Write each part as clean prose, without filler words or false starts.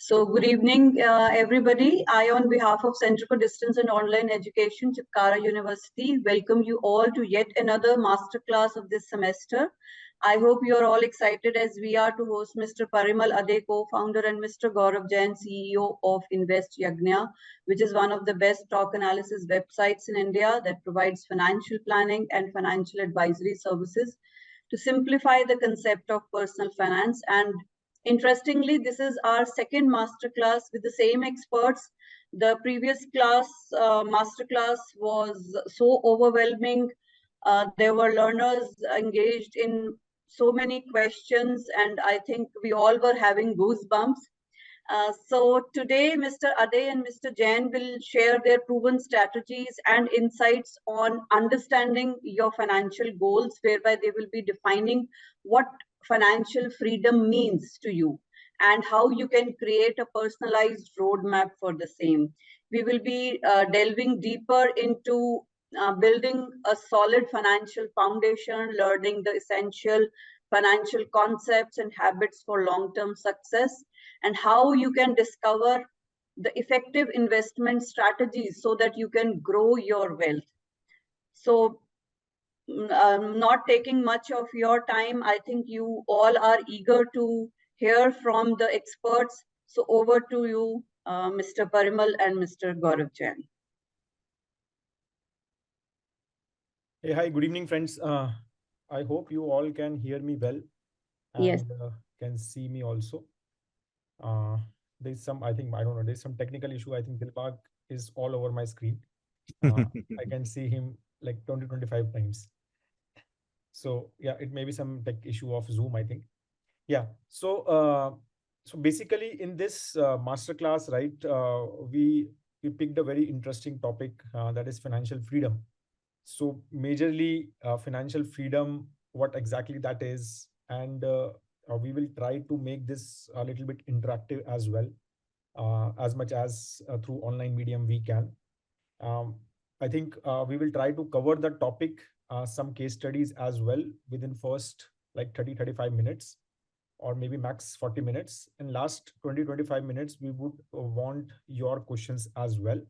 So, good evening, everybody. I, on behalf of Center for Distance and Online Education, Chitkara University, welcome you all to yet another masterclass of this semester. I hope you are all excited as we are to host Mr. Parimal Ade, co-founder, and Mr. Gaurav Jain, CEO of Invest Yadnya, which is one of the best stock analysis websites in India that provides financial planning and financial advisory services to simplify the concept of personal finance. And interestingly, this is our second masterclass with the same experts. The previous class, masterclass, was so overwhelming. There were learners engaged in so many questions, and I think we all were having goosebumps. So today, Mr. Ade and Mr. Jain will share their proven strategies and insights on understanding your financial goals, whereby they will be defining what financial freedom means to you and how you can create a personalized roadmap for the same. We will be delving deeper into building a solid financial foundation, learning the essential financial concepts and habits for long-term success, and how you can discover the effective investment strategies so that you can grow your wealth. So, not taking much of your time, I think you all are eager to hear from the experts. So, over to you, Mr. Parimal and Mr. Gaurav Jain. Hey, hi, good evening, friends. I hope you all can hear me well and Yes. Can see me also. There's some, I think, I don't know, there's some technical issue. I think Dilbag is all over my screen. I can see him like 25 times. So yeah, it may be some tech issue of Zoom, I think. Yeah. So basically in this masterclass, right, we picked a very interesting topic that is financial freedom. So majorly financial freedom, what exactly that is, and we will try to make this a little bit interactive as well, as much as through online medium we can. I think we will try to cover the topic, some case studies as well within first like 35 minutes or maybe max 40 minutes. And last 25 minutes, we would want your questions as well.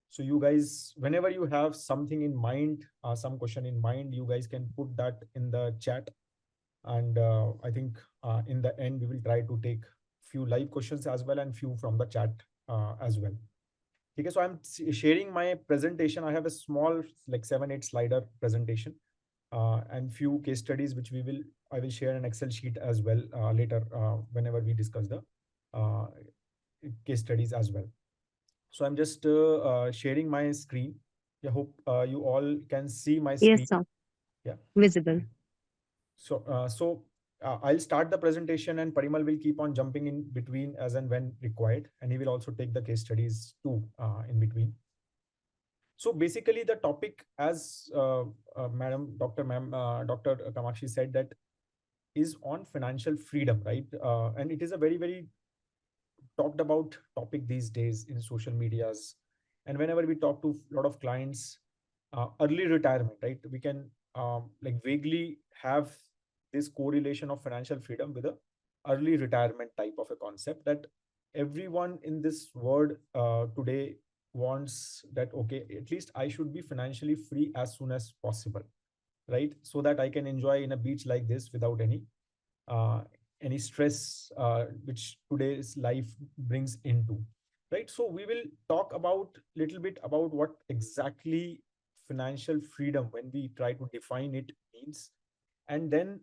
So you guys, whenever you have something in mind, some question in mind, you guys can put that in the chat. And I think in the end, we will try to take few live questions as well and few from the chat as well. Okay, so I'm sharing my presentation. I have a small like 7-8 slider presentation and few case studies which I will share an Excel sheet as well later whenever we discuss the case studies as well. So I'm just sharing my screen. I hope you all can see my screen. Yes, sir. Yeah. Visible. So I'll start the presentation and Parimal will keep on jumping in between as and when required. And he will also take the case studies too in between. So basically the topic, as Dr. Kamakshi said, that is on financial freedom, right? And it is a very, very talked about topic these days in social medias. And whenever we talk to a lot of clients, early retirement, right? We can like vaguely have this correlation of financial freedom with a early retirement type of a concept that everyone in this world today wants that, okay, at least I should be financially free as soon as possible, right? So that I can enjoy in a beach like this without any stress which today's life brings into, right? So we will talk about little bit about what exactly financial freedom, when we try to define it, means. And then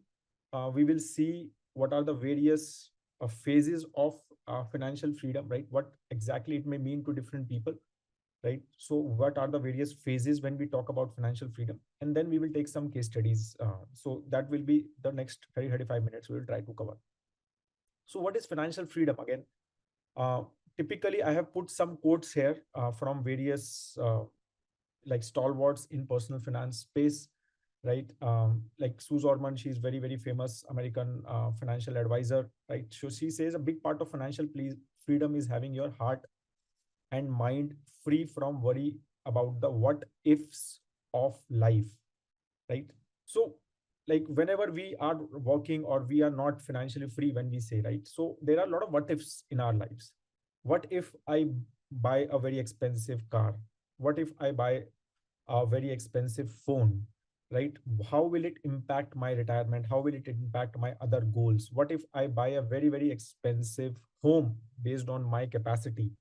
we will see what are the various phases of financial freedom, right? What exactly it may mean to different people, right? So what are the various phases when we talk about financial freedom? And then we will take some case studies. So that will be the next 35 minutes we will try to cover. So what is financial freedom again? Typically, I have put some quotes here from various like stalwarts in personal finance space, right? Like Suze Orman, she's very, very famous American financial advisor, right? So she says a big part of financial freedom is having your heart and mind free from worry about the what ifs of life, right? So like whenever we are working or we are not financially free, when we say, right, so there are a lot of what ifs in our lives, What if I buy a very expensive car? What if I buy a very expensive phone? Right? How will it impact my retirement? How will it impact my other goals? What if I buy a very, very expensive home based on my capacity?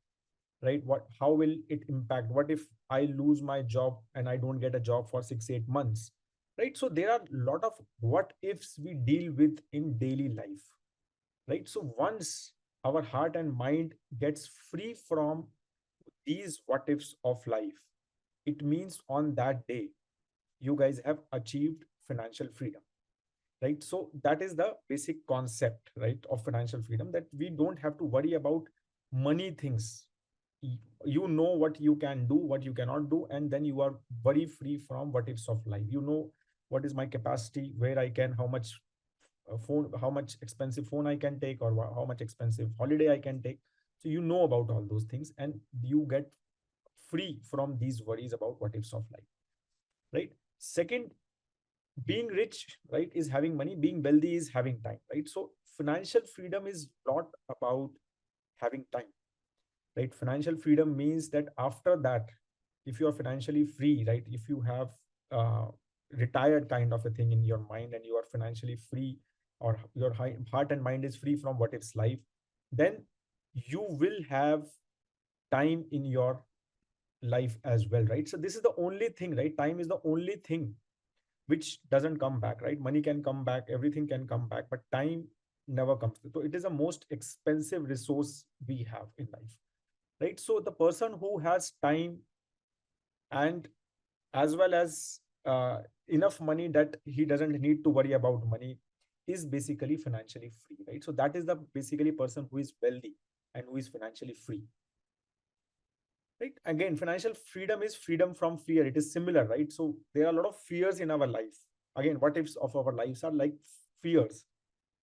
Right? How will it impact? What if I lose my job and I don't get a job for 6 8 months? Right? So there are a lot of what ifs we deal with in daily life. Right? So once our heart and mind gets free from these what ifs of life, it means on that day you guys have achieved financial freedom. Right? So that is the basic concept, right, of financial freedom, that we don't have to worry about money things. You know what you can do, what you cannot do, and then you are very free from what ifs of life. You know what is my capacity, where I can, how much phone, how much expensive phone I can take, or how much expensive holiday I can take. So you know about all those things, and you get free from these worries about what ifs of life. Right? Second, being rich, right, is having money. Being wealthy is having time. Right? So financial freedom is not about having time. Right? Financial freedom means that after that, if you are financially free, right, if you have uh, retired kind of a thing in your mind, and you are financially free, or your heart and mind is free from what ifs life, then you will have time in your life as well. Right? So this is the only thing, right? Time is the only thing which doesn't come back. Right? Money can come back, everything can come back, but time never comes. So it is the most expensive resource we have in life. Right? So the person who has time, and as well as enough money that he doesn't need to worry about money, is basically financially free. Right? So that is the basically person who is wealthy and who is financially free. Right? Again, financial freedom is freedom from fear. It is similar. Right? So there are a lot of fears in our life. Again, what ifs of our lives are like fears.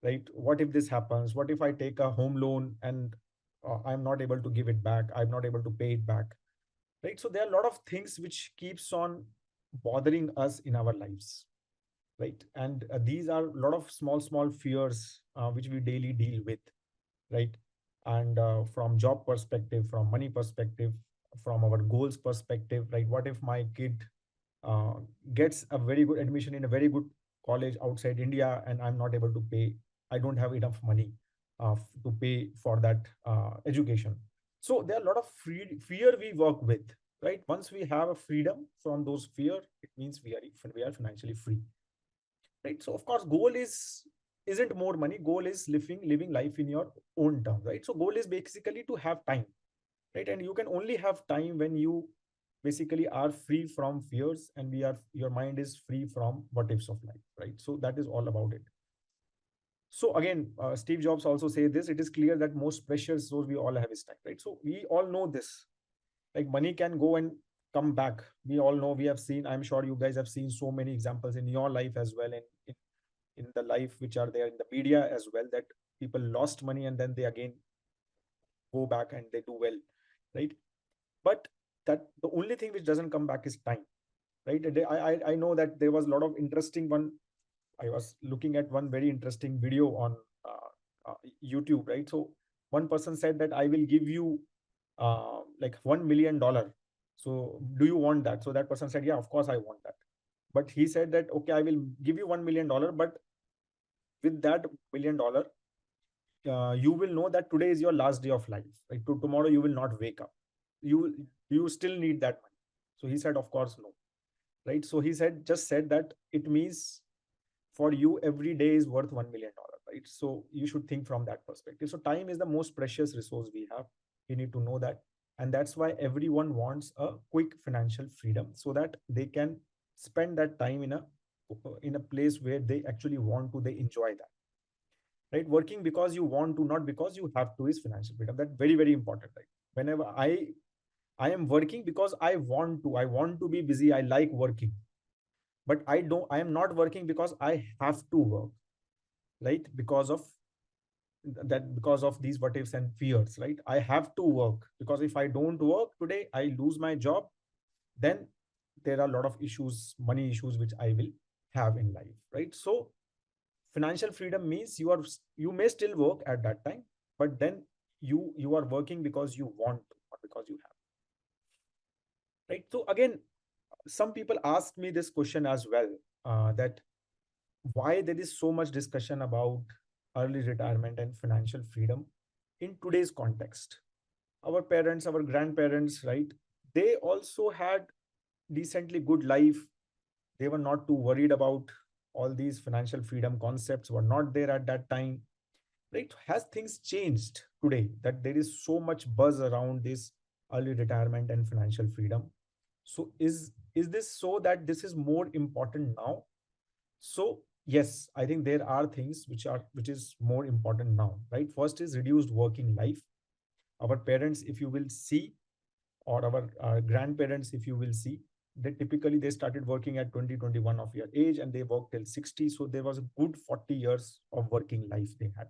Right? What if this happens? What if I take a home loan and I'm not able to give it back, I'm not able to pay it back? Right? So there are a lot of things which keeps on bothering us in our lives. Right? And these are a lot of small fears which we daily deal with. Right? And from job perspective, from money perspective, from our goals perspective, right? What if my kid uh, gets a very good admission in a very good college outside India, and I'm not able to pay, I don't have enough money to pay for that education. So there are a lot of fear we work with. Right? Once we have a freedom from those fear, it means we are financially free. Right? So of course, goal isn't more money. Goal is living life in your own terms. Right? So goal is basically to have time. Right? And you can only have time when you basically are free from fears, and your mind is free from what ifs of life. Right? So that is all about it. So again, Steve Jobs also say this: it is clear that most precious resource we all have is time. Right? So we all know this. Like money can go and come back. We all know, we have seen, I'm sure you guys have seen so many examples in your life as well, in the life which are there in the media as well, that people lost money and then they again go back and they do well. Right? But that the only thing which doesn't come back is time. Right? And I know that there was a lot of interesting one. I was looking at one very interesting video on YouTube. Right? So one person said that I will give you like $1 million. So do you want that? So that person said, yeah, of course I want that. But he said that, okay, I will give you $1 million, but with that $1 million, you will know that today is your last day of life. Right? Tomorrow you will not wake up. You still need that money. So he said, of course, no. Right? So he just said that it means for you every day is worth $1 million. Right? So you should think from that perspective. So time is the most precious resource we have. We need to know that. And that's why everyone wants a quick financial freedom, so that they can spend that time in a place where they actually want to, they enjoy that. Right? Working because you want to, not because you have to, is financial freedom. That's very, very important. Right? Whenever I am working because I want to be busy, I like working. But I am not working because I have to work. Right? Because of these what ifs and fears. Right? I have to work, because if I don't work today, I lose my job. Then there are a lot of issues, money issues, which I will have in life. Right? So financial freedom means you may still work at that time, but then you are working because you want to, not because you have, right? So again, some people ask me this question as well, that why there is so much discussion about early retirement and financial freedom in today's context. Our parents, our grandparents, right, they also had decently good life. They were not too worried about all these financial freedom concepts were not there at that time, right? Has things changed today that there is so much buzz around this early retirement and financial freedom? So is this so that this is more important now? So yes, I think there are things which is more important now, right? First is reduced working life. Our parents, if you will see, or our grandparents, if you will see, they typically they started working at 20, 21 of your age, and they worked till 60. So there was a good 40 years of working life they had.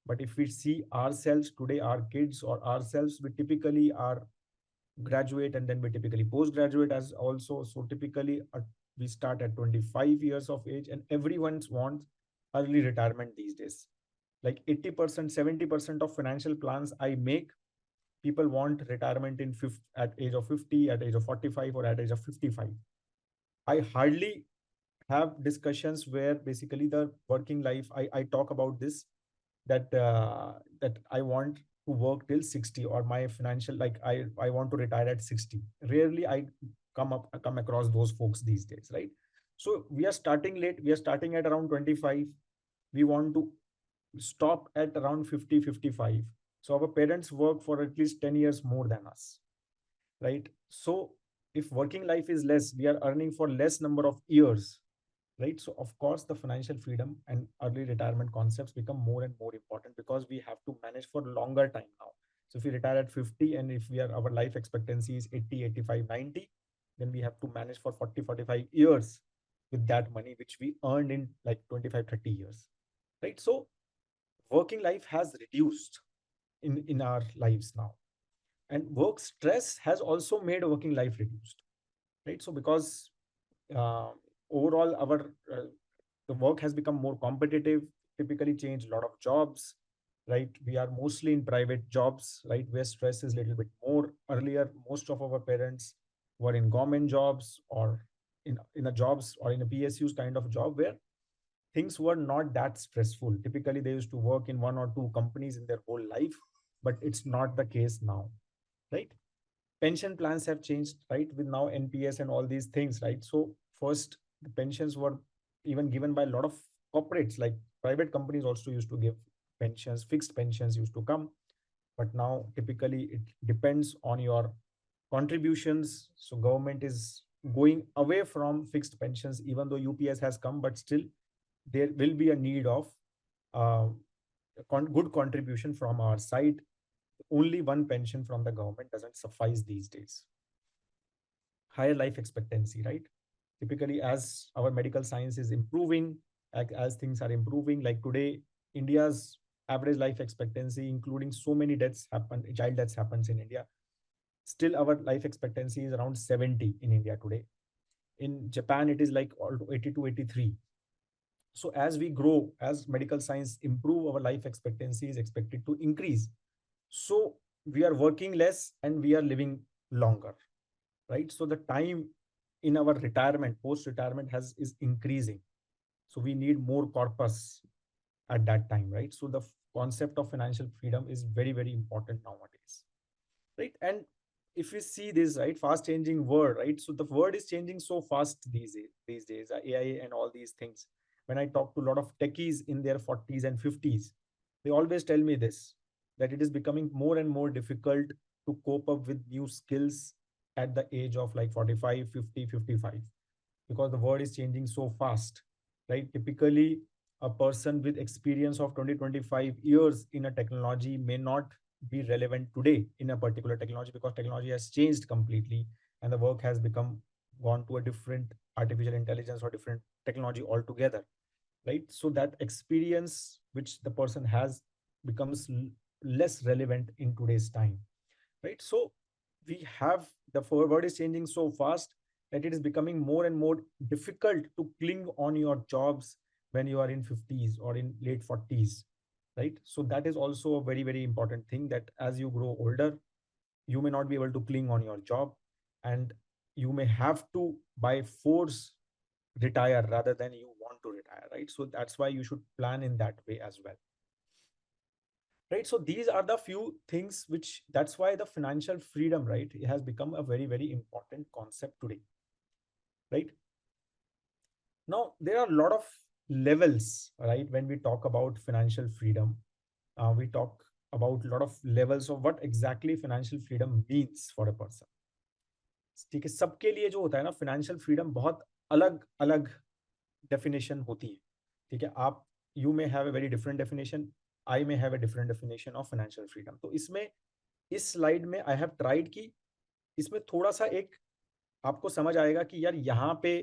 But if we see ourselves today, our kids or ourselves, we typically are graduate, and then we typically postgraduate as also. So typically we start at 25 years of age, and everyone wants early retirement these days. Like 80%, 70% of financial plans I make, people want retirement in at age of 50, at age of 45, or at age of 55. I hardly have discussions where basically the working life, I talk about this, that I want to work till 60, or my financial, like I want to retire at 60. Rarely I come across those folks these days, right? So we are starting late. We are starting at around 25. We want to stop at around 50, 55. So our parents work for at least 10 years more than us, right? So if working life is less, we are earning for less number of years, right? So of course the financial freedom and early retirement concepts become more and more important, because we have to manage for longer time now. So if we retire at 50, and if we are our life expectancy is 80, 85, 90, then we have to manage for 40, 45 years with that money which we earned in like 25, 30 years, right? So working life has reduced in our lives now, and work stress has also made working life reduced, right? So because uh, overall our the work has become more competitive, typically change a lot of jobs, right? We are mostly in private jobs, right, where stress is a little bit more. Earlier most of our parents were in government jobs, or in a jobs, or in a PSUs kind of job, where things were not that stressful. Typically they used to work in one or two companies in their whole life, but it's not the case now, right? Pension plans have changed, right, with now NPS and all these things, right? So first the pensions were even given by a lot of corporates, like private companies also used to give pensions, fixed pensions used to come. But now typically it depends on your contributions. So government is going away from fixed pensions, even though UPS has come, but still there will be a need of uh, good contribution from our side. Only one pension from the government doesn't suffice these days. Higher life expectancy, right? Typically, as our medical science is improving, as things are improving, like today, India's average life expectancy, including so many deaths happen, child deaths happens in India. Still, our life expectancy is around 70 in India today. In Japan, it is like 80 to 83. So as we grow, as medical science improve, our life expectancy is expected to increase. So we are working less and we are living longer, right? So the time in our retirement, post retirement, has is increasing. So we need more corpus at that time, right? So the concept of financial freedom is very, very important nowadays, right? And if we see this, right, fast changing world, right? So the world is changing so fast these days, AI and all these things. When I talk to a lot of techies in their 40s and 50s, they always tell me this, that it is becoming more and more difficult to cope up with new skills at the age of like 45, 50, 55, because the world is changing so fast, right? Typically a person with experience of 20, 25 years in a technology may not be relevant today in a particular technology, because technology has changed completely and the work has become gone to a different artificial intelligence or different technology altogether, right? So that experience which the person has becomes less relevant in today's time, right? So we have the forward is changing so fast that it is becoming more and more difficult to cling on your jobs when you are in 50s or in late 40s. right? So that is also a very, very important thing, that as you grow older, you may not be able to cling on your job, and you may have to by force retire rather than you want to retire, right? So that's why you should plan in that way as well, right? So these are the few things which, that's why the financial freedom, right, it has become a very, very important concept today, right? Now there are a lot of levels, right? When we talk about financial freedom, we talk about a lot of levels of what exactly financial freedom means for a person. ठीक है, सबके लिए जो होता है ना financial freedom, बहुत अलग अलग डेफिनेशन होती है, ठीक है? आप, you may have a very different definition, I may have a different definition of financial freedom. तो इसमें, इस स्लाइड में आई हैव ट्राइड की, इसमें थोड़ा सा एक आपको समझ आएगा कि यार यहाँ पे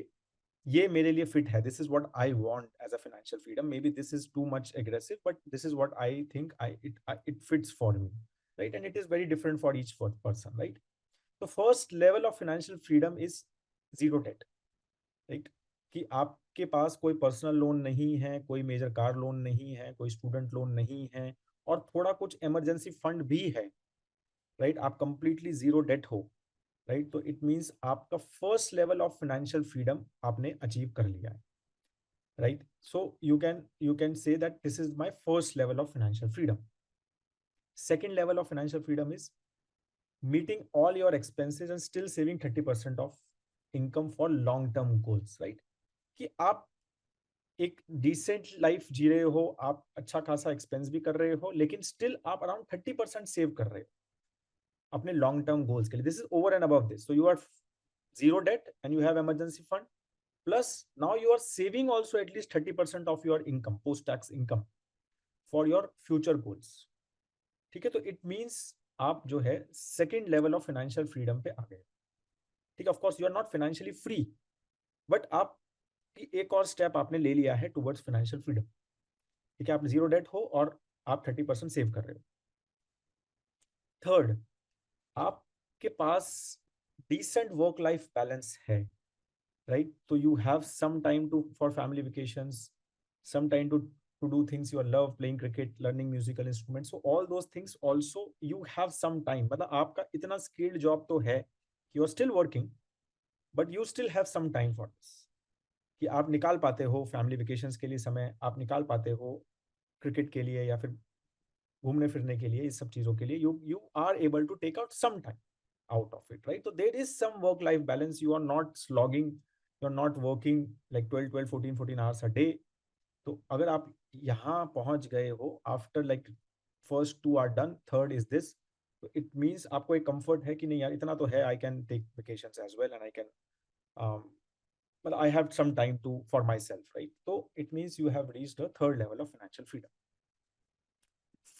ये मेरे लिए फिट है, this is what I want as a financial freedom, may be this is too much aggressive but this is what I think I it fits for me, right? And it is very different for each person, right? तो first level of financial freedom is zero debt, right? कि आपके पास कोई personal loan नहीं है, कोई major car loan नहीं है, कोई स्टूडेंट लोन नहीं है, और थोड़ा कुछ इमरजेंसी फंड भी है, राइट? आप कंप्लीटली जीरो डेट हो, राइट? तो इट मींस आपका first level of financial freedom आपने अचीव कर लिया है, right? So you can say that this is my first level of financial freedom. Second level of financial freedom is meeting all your expenses and still saving 30% of income for long term goals, right? कि आप एक decent life जी रहे हो, आप अच्छा खासा expense भी कर रहे हो, लेकिन स्टिल आप अराउंड 30% सेव कर रहे हो अपने लॉन्ग टर्म गोल्स के लिए। This is over and above this, so you are zero debt and you have emergency fund, plus now you are saving also at least 30% of your income, post tax income, for your future goals, ठीक है? तो it means आप जो है second level of financial freedom पे आ गए, ठीक है? Of course you are not financially free, but आप एक और स्टेप आपने ले लिया है टुवर्ड्स फाइनेंशियल फ्रीडम, ठीक है? आप जीरो डेट हो और आप 30% सेव कर रहे हो। थर्ड, आपके पास डिसेंट वर्क लाइफ बैलेंस है, राइट? तो you have some time to for family vacations, some time to do things you love, playing cricket, learning musical instruments, so all those things also you have some time, मतलब आपका इतना skilled job तो है कि you are still working but you still have some time for this, कि आप निकाल पाते हो फैमिली वेकेशंस के लिए समय, आप निकाल पाते हो क्रिकेट के लिए या फिर घूमने फिरने के लिए, इस सब चीज़ों के लिए you are able to take out some time out of it, right? So there is some work life balance, you are not slogging, you're not working like 12 14 hours a day। तो अगर आप यहाँ पहुंच गए हो after like first two are done, third is this, तो it means आपको एक कंफर्ट है कि नहीं यार इतना तो है, I can take vacations as well and I can, मतलब I have some time to for my self, right? तो it means you have reached a third level of financial freedom.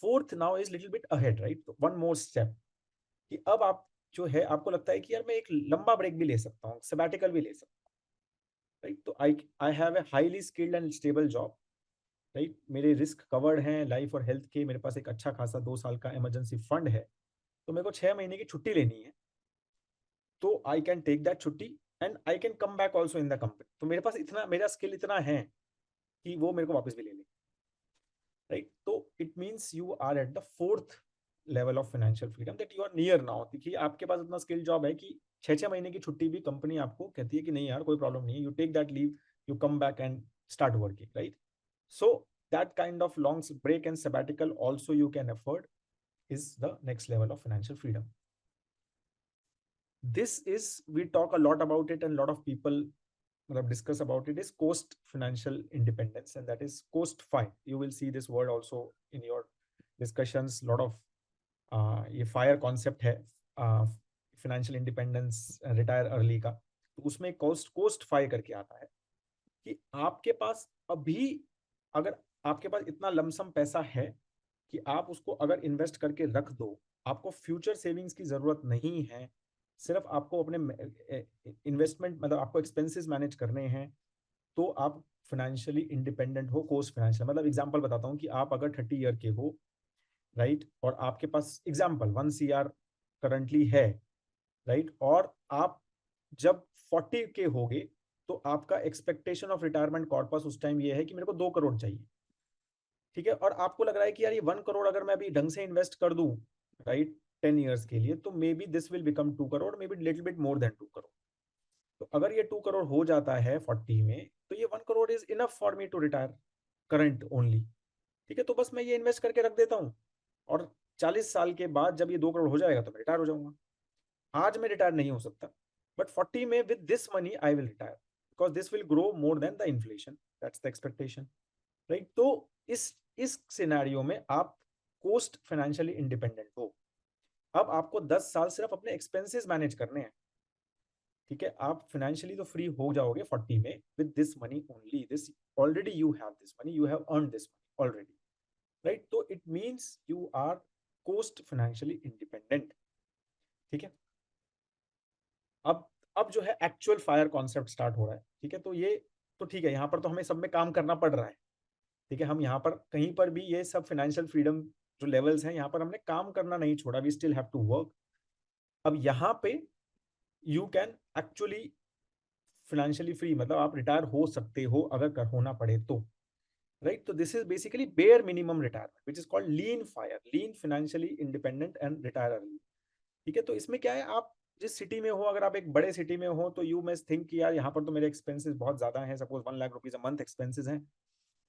Fourth now is little bit ahead, right? तो one more step, कि अब आप जो है आपको लगता है कि यार मैं एक लंबा ब्रेक भी ले सकता हूँ, सबैटिकल भी ले सकता हूँ, राइट? तो I have a highly skilled and stable job, right? मेरे रिस्क कवर्ड हैं लाइफ और हेल्थ के, मेरे पास एक अच्छा खासा 2 साल का इमरजेंसी फंड है, तो मेरे को 6 महीने की छुट्टी लेनी है, तो आई कैन टेक दैट छुट्टी and I can come back also in the company. तो मेरे पास इतना, मेरा स्किल इतना है कि वो मेरे को वापस भी ले ले, राइट? तो it means you are at the fourth level of financial freedom, that you are near now. देखिए आपके पास इतना स्किल जॉब है कि 6 महीने की छुट्टी भी कंपनी आपको कहती है कि नहीं यार कोई प्रॉब्लम नहीं है, you take that leave, you come back and start working, right? So that kind of long break and sabbatical also you can afford is the next level of financial freedom. This is, we talk a lot about it and a lot of people discuss about it, is post financial independence, and that is post FI. You will see this word also in your discussions, lot of ये FIRE concept है, financial independence, retire early का। तो उसमें post FI करके आता है कि आपके पास अभी, अगर आपके पास इतना लमसम पैसा है कि आप उसको अगर इन्वेस्ट करके रख दो, आपको फ्यूचर सेविंग्स की जरूरत नहीं है, सिर्फ आपको अपने इन्वेस्टमेंट, मतलब आपको एक्सपेंसेस मैनेज करने हैं, तो आप फाइनेंशियली इंडिपेंडेंट हो पोस्ट फाइनेंशियल। मतलब एग्जांपल बताता हूँ कि आप अगर 30 ईयर के हो, राइट, और आपके पास एग्जांपल 1 CR करंटली है, राइट, और आप जब 40 के होगे तो आपका एक्सपेक्टेशन ऑफ रिटायरमेंट कॉर्पस उस टाइम ये है कि मेरे को 2 करोड़ चाहिए, ठीक है, और आपको लग रहा है कि यार ये 1 करोड़ अगर मैं अभी ढंग से इन्वेस्ट कर दूं, राइट, 10 ईयर्स के लिए, तो मे be this will become 2 crore, may be little bit more than 2 crore. तो अगर ये 2 करोड़ हो जाता है 40 में, तो ये 1 crore is enough for me to retire current only. ठीक है, तो बस मैं ये इन्वेस्ट करके रख देता हूँ, और 40 साल के बाद जब ये 2 करोड़ हो जाएगा तो मैं रिटायर हो जाऊंगा। आज मैं रिटायर नहीं हो सकता, बट 40 में with this money I will retire, because this will grow more than the inflation, that's the expectation, right. तो इस सिनेरियो में आप कोस्ट फाइनेंशियली इंडिपेंडेंट हो। अब आपको 10 साल सिर्फ अपने एक्सपेंसेस मैनेज करने हैं। ठीक है, आप फाइनेंशियली तो फ्री हो जाओगे 40 में with this money only, this already you have this money, you have earn this money already, right. तो it means you are coast financially independent. ठीक है, अब जो है एक्चुअल फायर कॉन्सेप्ट स्टार्ट हो रहा है। ठीक है, तो ये तो ठीक है, यहाँ पर तो हमें सब में काम करना पड़ रहा है। ठीक है, हम यहाँ पर कहीं पर भी ये सब फाइनेंशियल फ्रीडम जो लेवल्स हैं, यहाँ पर हमने काम करना नहीं छोड़ा, we still have to work. अब यहाँ पे you can actually financially free, मतलब आप रिटायर हो सकते हो अगर कर होना पड़े तो, राइट। तो this is basically bear minimum retirement which is called lean fire, lean financially independent and retire early. ठीक है, तो इसमें क्या है, आप जिस सिटी में हो, अगर आप एक बड़े सिटी में हो, तो यू मस्ट थिंक कि यार यहाँ पर तो मेरे एक्सपेंसेस बहुत ज्यादा हैं, suppose 1 lakh rupees a month expenses हैं।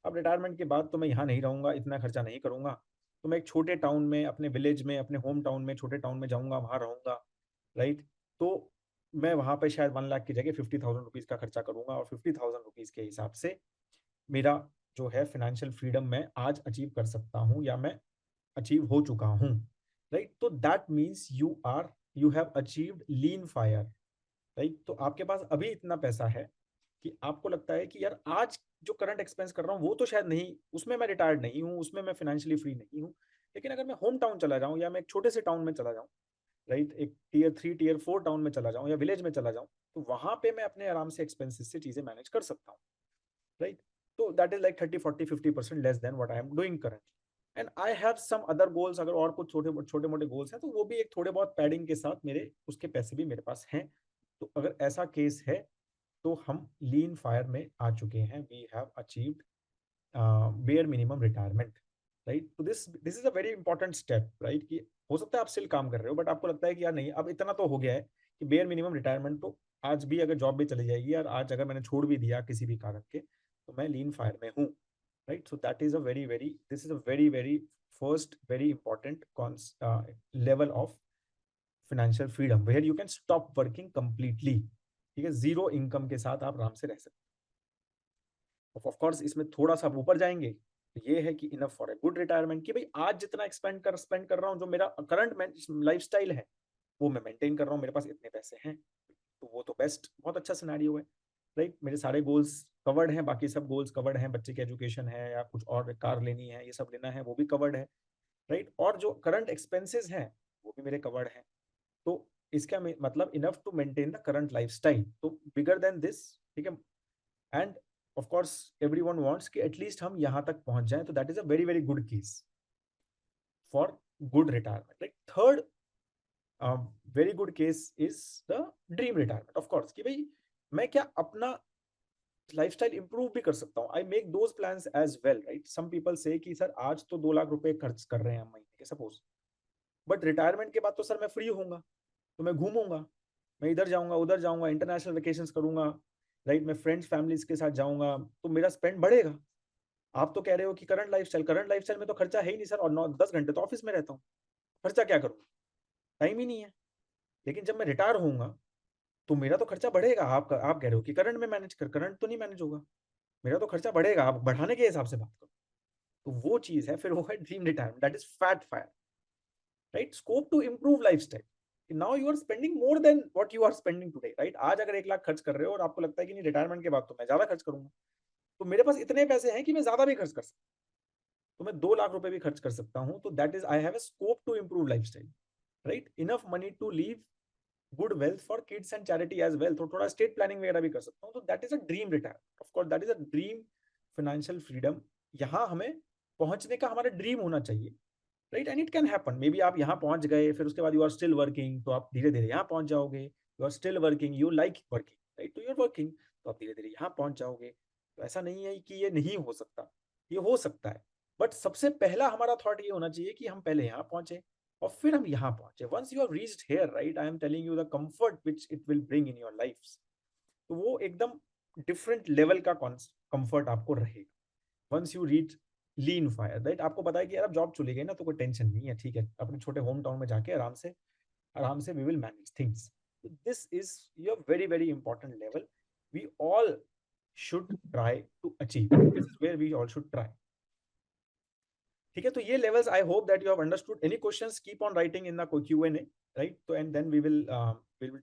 अब रिटायरमेंट के बाद तो मैं यहाँ नहीं रहूंगा, इतना खर्चा नहीं करूंगा, तो मैं एक छोटे टाउन में, अपने विलेज में, अपने होम टाउन में, छोटे टाउन में जाऊंगा, वहां रहूंगा, राइट। तो मैं वहां पे शायद 1 लाख की जगह 50,000 रुपीज का खर्चा करूंगा, और 50,000 रुपीज के हिसाब से मेरा जो है फाइनेंशियल फ्रीडम मैं आज अचीव कर सकता हूँ, या मैं अचीव हो चुका हूँ, राइट। तो that means you have achieved lean fire, right. तो आपके पास अभी इतना पैसा है कि आपको लगता है कि यार आज जो करंट एक्सपेंस कर रहा हूँ वो तो शायद नहीं, उसमें मैं रिटायर्ड नहीं हूँ, उसमें मैं फाइनेंशियली फ्री नहीं हूँ, लेकिन अगर मैं होम टाउन चला जाऊँ, या मैं एक छोटे से टाउन में चला जाऊँ, राइट, एक टियर 3 टियर 4 टाउन में चला जाऊँ, या विलेज में चला जाऊँ, तो वहां पे मैं अपने आराम से एक्सपेंसेस से चीजें मैनेज कर सकता हूँ, राइट। तो that is like 30 40 50% less than what I am doing currently. And I have some other goals, अगर और कुछ छोटे छोटे मोटे गोल्स हैं, तो वो भी एक थोड़े बहुत पैडिंग के साथ मेरे उसके पैसे भी मेरे पास हैं। तो अगर ऐसा केस है, तो हम लीन फायर में आ चुके हैं, we have achieved bare minimum retirement, right. तो this is a very important step, right, कि हो सकता है आप स्टिल काम कर रहे हो, बट आपको लगता है कि यार नहीं, अब इतना तो हो गया है कि बेयर मिनिमम रिटायरमेंट, तो आज भी अगर जॉब भी चली जाएगी, यार आज अगर मैंने छोड़ भी दिया किसी भी कारण के, तो मैं लीन फायर में हूँ, right. So that is a very very this is a very very first very important level of financial freedom, where you can stop working completely. ठीक है, जीरो इनकम के साथ आप आराम से रह सकते हैं। ऑफ कोर्स इसमें थोड़ा सा ऊपर जाएंगे, तो ये है कि enough for a good retirement, कि भाई आज जितना स्पेंड कर रहा हूँ, जो मेरा करंट लाइफस्टाइल है वो मैं मेंटेन कर रहा हूँ, मेरे पास इतने पैसे हैं, तो वो तो बेस्ट, बहुत अच्छा सिनेरियो है, राइट। मेरे सारे गोल्स कवर्ड हैं, बाकी सब गोल्स कवर्ड हैं, बच्चे की एजुकेशन है, या कुछ और कार लेनी है, ये सब लेना है, वो भी कवर्ड है, राइट। और जो करंट एक्सपेंसेस हैं वो भी मेरे कवर्ड हैं। तो इसका मतलब enough to maintain the current lifestyle, तो बिगर देन दिस, ठीक है। And of course everyone wants कि एटलीस्ट हम यहाँ तक पहुंच जाएं, तो that is a very very good case for good retirement, like third very good case is the dream retirement, of course, कि भाई मैं क्या अपना लाइफस्टाइल इंप्रूव भी कर सकता हूँ, I make those plans as well, right. Some people say कि सर आज तो 2 लाख रुपए खर्च कर रहे हैं हम महीने के, सपोज, बट रिटायरमेंट के बाद तो सर मैं फ्री होऊंगा, तो मैं घूमूंगा, मैं इधर जाऊंगा, उधर जाऊंगा, इंटरनेशनल वेकेशंस करूंगा, राइट, मैं फ्रेंड्स फैमिलीज के साथ जाऊंगा, तो मेरा स्पेंड बढ़ेगा। आप तो कह रहे हो कि करंट लाइफस्टाइल में तो खर्चा है ही नहीं सर, और 9 10 घंटे तो ऑफिस में रहता हूँ, खर्चा क्या करूँ, टाइम ही नहीं है। लेकिन जब मैं रिटायर होऊंगा, तो मेरा तो खर्चा बढ़ेगा। आप कह रहे हो कि करंट में मैनेज कर, करंट तो नहीं मैनेज होगा, मेरा तो खर्चा बढ़ेगा, आप बढ़ाने के हिसाब से बात करो। तो वो चीज है, फिर वो है dream retirement, that is fat fire, right. Scope to improve lifestyle, now you are spending more than what you are spending today, right. आज अगर 1 लाख खर्च कर रहे हो, और आपको लगता है कि नहीं रिटायरमेंट के बाद तो मैं ज्यादा खर्च करूंगा, तो मेरे पास इतने पैसे हैं कि मैं ज्यादा भी खर्च कर सकता हूँ, तो मैं 2 लाख रुपए भी खर्च कर सकता हूँ, तो that is I have a scope to improve lifestyle, right. Enough money to leave good wealth for kids and charity as well, तो थोड़ा स्टेट प्लानिंग वगैरह भी कर सकता हूँ, तो that is a dream retirement, of course that is a dream financial freedom. यहाँ हमें पहुंचने का हमारा ड्रीम होना चाहिए, right. And it can happen, may be आप यहाँ पहुंच गए, फिर उसके बाद यू आर स्टिल वर्किंग, तो आप धीरे धीरे यहाँ पहुंच जाओगे, you are still working, you like working, right, तो यू आर वर्किंग, तो आप धीरे धीरे यहाँ पहुंच जाओगे। तो ऐसा नहीं है कि ये नहीं हो सकता, ये हो सकता है, बट सबसे पहला हमारा थॉट ये होना चाहिए कि हम पहले यहाँ पहुंचे और फिर हम यहाँ पहुंचे. Once you have reached here, right, I am telling you the comfort which it will bring in your life. तो वो एकदम डिफरेंट लेवल का कंफर्ट आपको रहेगा once you reach lean fire, right. आपको पता है कि यार अब जॉब चली गई ना, तो कोई टेंशन नहीं है, ठीक है, अपने छोटे होम टाउन में जाके आराम से we will manage things. This is your very very important level. We all should try to achieve. This is where we all should try. ठीक है, तो ये levels I hope that you have understood. Any questions keep on writing in the Q&A, right. तो and then we will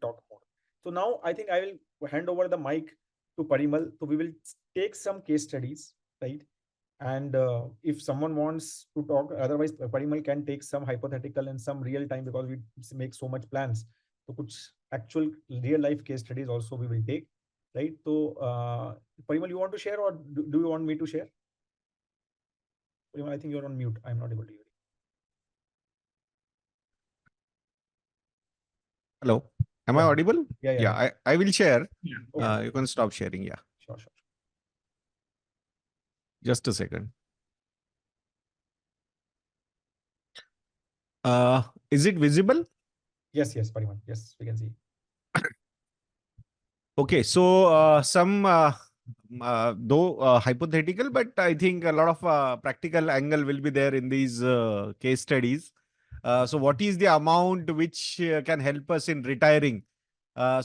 talk more. So now I think I will hand over the mic to Parimal. So we will take some case studies, right? And if someone wants to talk, otherwise Parimal can take some hypothetical and some real time, because we make so much plans. So kuch actual real life case studies also we will take, right? So Parimal, you want to share, or do you want me to share? Parimal, I think you're on mute. I'm not able to hear you. Hello, am I audible? Yeah. I will share. Okay. You can stop sharing. Yeah. Sure. Just a second. Is it visible? Yes, Parimal. Yes, we can see. Okay, so though hypothetical, but I think a lot of practical angle will be there in these case studies. So what is the amount which can help us in retiring?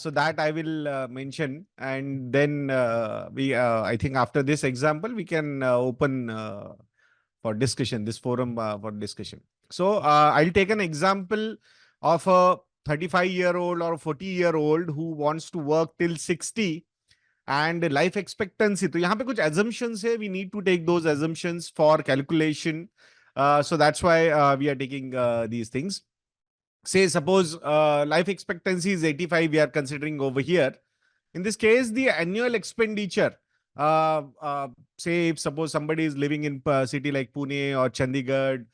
So that I will mention, and then I think after this example, we can open for discussion, this forum for discussion. So I'll take an example of a 35-year-old or 40-year-old who wants to work till 60 and life expectancy. तो यहाँ पे कुछ assumptions है. We need to take those assumptions for calculation. So that's why we are taking these things. Say suppose life expectancy is 85, we are considering over here. In this case, the annual expenditure, say if suppose somebody is living in a city like Pune or Chandigarh,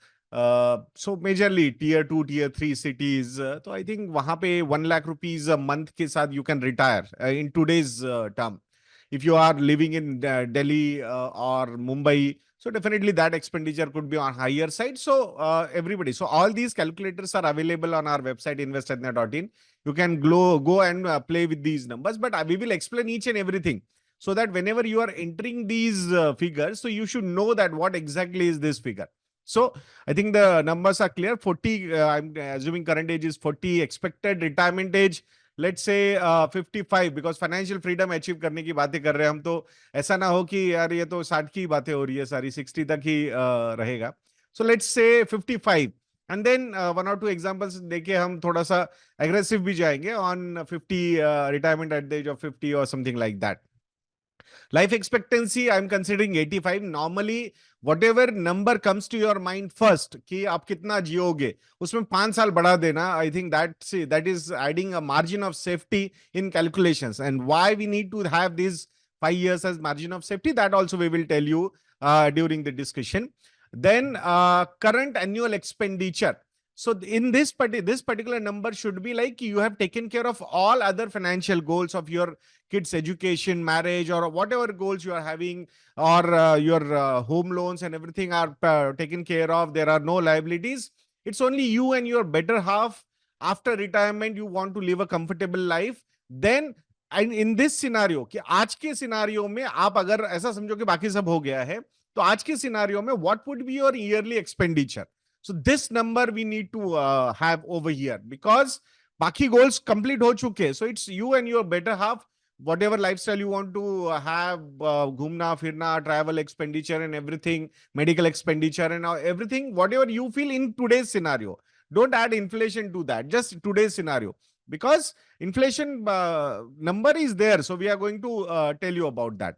so majorly tier 2, tier 3 cities, so I think वहाँ पे 1 lakh rupees a month के साथ you can retire in today's term. If you are living in Delhi or Mumbai, so definitely that expenditure could be on higher side. So everybody, so all these calculators are available on our website investyadnya.in. You can go and play with these numbers, but we will explain each and everything so that whenever you are entering these figures, so you should know that what exactly is this figure. So I think the numbers are clear. 40, I'm assuming current age is 40, expected retirement age, let's say 55, because financial freedom achieve करने की बातें कर रहे हैं हम, तो ऐसा ना हो कि यार ये तो 60 की बातें हो रही है सारी, 60 तक ही रहेगा. So let's say 55. And then one or two examples देके हम थोड़ा सा aggressive भी जाएंगे on 50 retirement at the age of 50 or something like that. Life expectancy, I'm considering 85. Normally, whatever number comes to your mind first, कि आप कितना जियोगे, उसमें 5 साल बढ़ा देना. I think that is adding a margin of safety in calculations. And why we need to have these 5 years as margin of safety, that also we will tell you during the discussion. Then current annual expenditure. So in this particular number should be like you have taken care of all other financial goals of your kids' education, marriage, or whatever goals you are having, or your home loans and everything are taken care of. There are no liabilities. It's only you and your better half. After retirement, you want to live a comfortable life. Then and in this scenario, कि आज के scenario में आप अगर ऐसा समझो कि बाकी सब हो गया है, तो आज के सिनारियो में what would be your yearly expenditure? So this number we need to have over here, because बाकी goals complete हो चुके. So it's you and your better half, whatever lifestyle you want to have, घूमना फिरना, travel expenditure and everything, medical expenditure and everything, whatever you feel in today's scenario. Don't add inflation to that, just today's scenario, because inflation number is there. So we are going to tell you about that.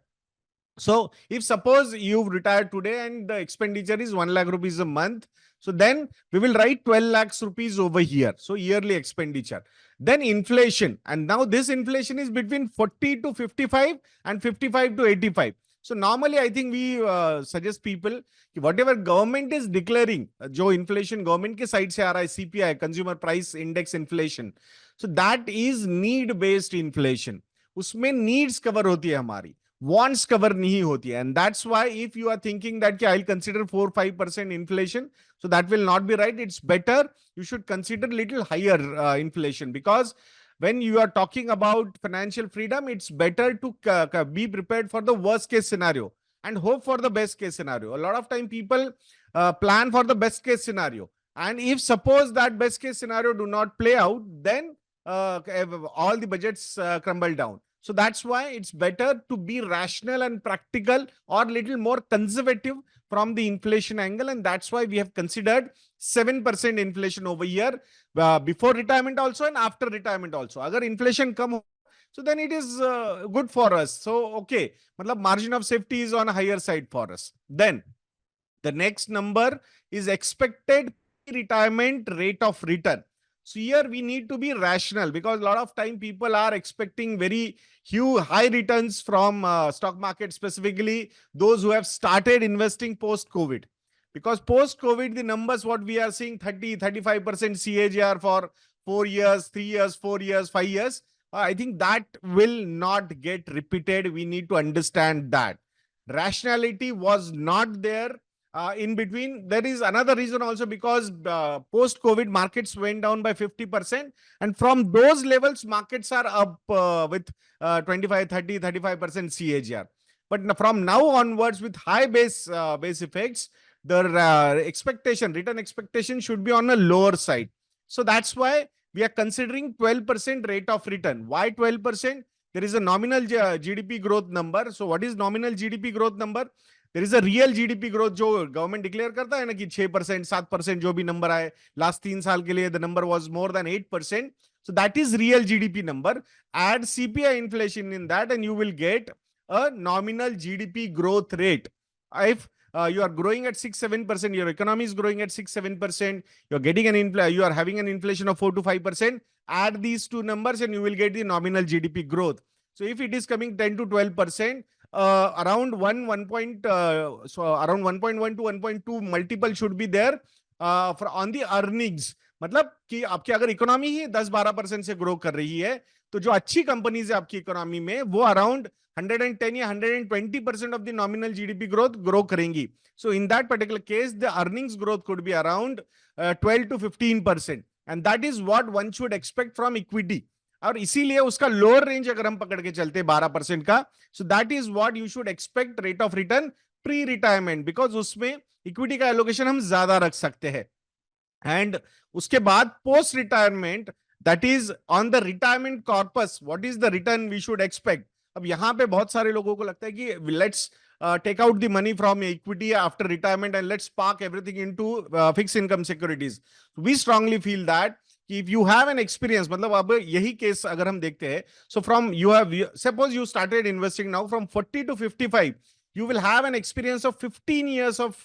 So if suppose you've retired today and the expenditure is 1 lakh rupees a month, so then we will write 12 lakhs rupees over here. So yearly expenditure. Then inflation. And now this inflation is between 40 to 55 and 55 to 85. So normally I think we suggest people whatever government is declaring, जो inflation government के side से आ रहा है, CPI, consumer price index inflation. So that is need based inflation. उसमें needs cover होती है हमारी. wants cover nahi hoti hai. And that's why if you are thinking that I'll consider 4-5% inflation, so that will not be right. It's better you should consider little higher inflation, because when you are talking about financial freedom, it's better to be prepared for the worst case scenario and hope for the best case scenario. A lot of time people plan for the best case scenario, and if suppose that best case scenario do not play out, then all the budgets crumble down. So that's why it's better to be rational and practical, or little more conservative from the inflation angle. And that's why we have considered 7% inflation over here, before retirement also and after retirement also. Agar inflation come, so then it is good for us. So, okay, matlab margin of safety is on a higher side for us. Then the next number is expected retirement rate of return. So here we need to be rational, because a lot of time people are expecting very huge high returns from stock market, specifically those who have started investing post-COVID. Because post-COVID, the numbers what we are seeing 30-35% CAGR for 4 years, 3 years, 4 years, 5 years. I think that will not get repeated. We need to understand that. Rationality was not there. In between, there is another reason also, because post-COVID markets went down by 50%. And from those levels, markets are up with 25, 30, 35% CAGR. But from now onwards, with high base effects, the return expectation should be on a lower side. So that's why we are considering 12% rate of return. Why 12%? There is a nominal GDP growth number. So what is nominal GDP growth number? There is a real GDP growth जो government declare करता है ना कि 6%, 7% जो भी number आए last 3 साल के लिए, the number was more than 8%. So that is real GDP number. Add CPI inflation in that, and you will get a nominal GDP growth rate. If you are growing at 6-7%, your economy is growing at 6-7%, you're getting you are having an inflation of 4-5%. Add these two numbers, and you will get the nominal GDP growth. So if it is coming 10-12%. Around 1.1 to 1.2 multiple should be there on the earnings. मतलब कि आपकी अगर economy ही 10-12% से grow कर रही है, तो जो अच्छी कंपनीज है आपकी इकोनॉमी में, वो अराउंड 110 या 120% of the nominal GDP growth grow करेंगी. So in that particular case the earnings growth could be around 12 to 15%, and that is what one should expect from equity. और इसीलिए उसका लोअर रेंज अगर हम पकड़ के चलते 12% का, so that is what you should expect rate of return pre retirement, because उसमें इक्विटी का एलोकेशन हम ज्यादा रख सकते हैं. एंड उसके बाद post retirement, that is on the retirement corpus, what is the return we should expect. अब यहां पे बहुत सारे लोगों को लगता है कि let's take out the money from equity after retirement and let's park everything into fixed income securities. We strongly feel that if you have an experience, मतलब अब यही केस अगर हम देखते हैं, so from suppose you started investing now from 40 to 55, you will have an experience of 15 years of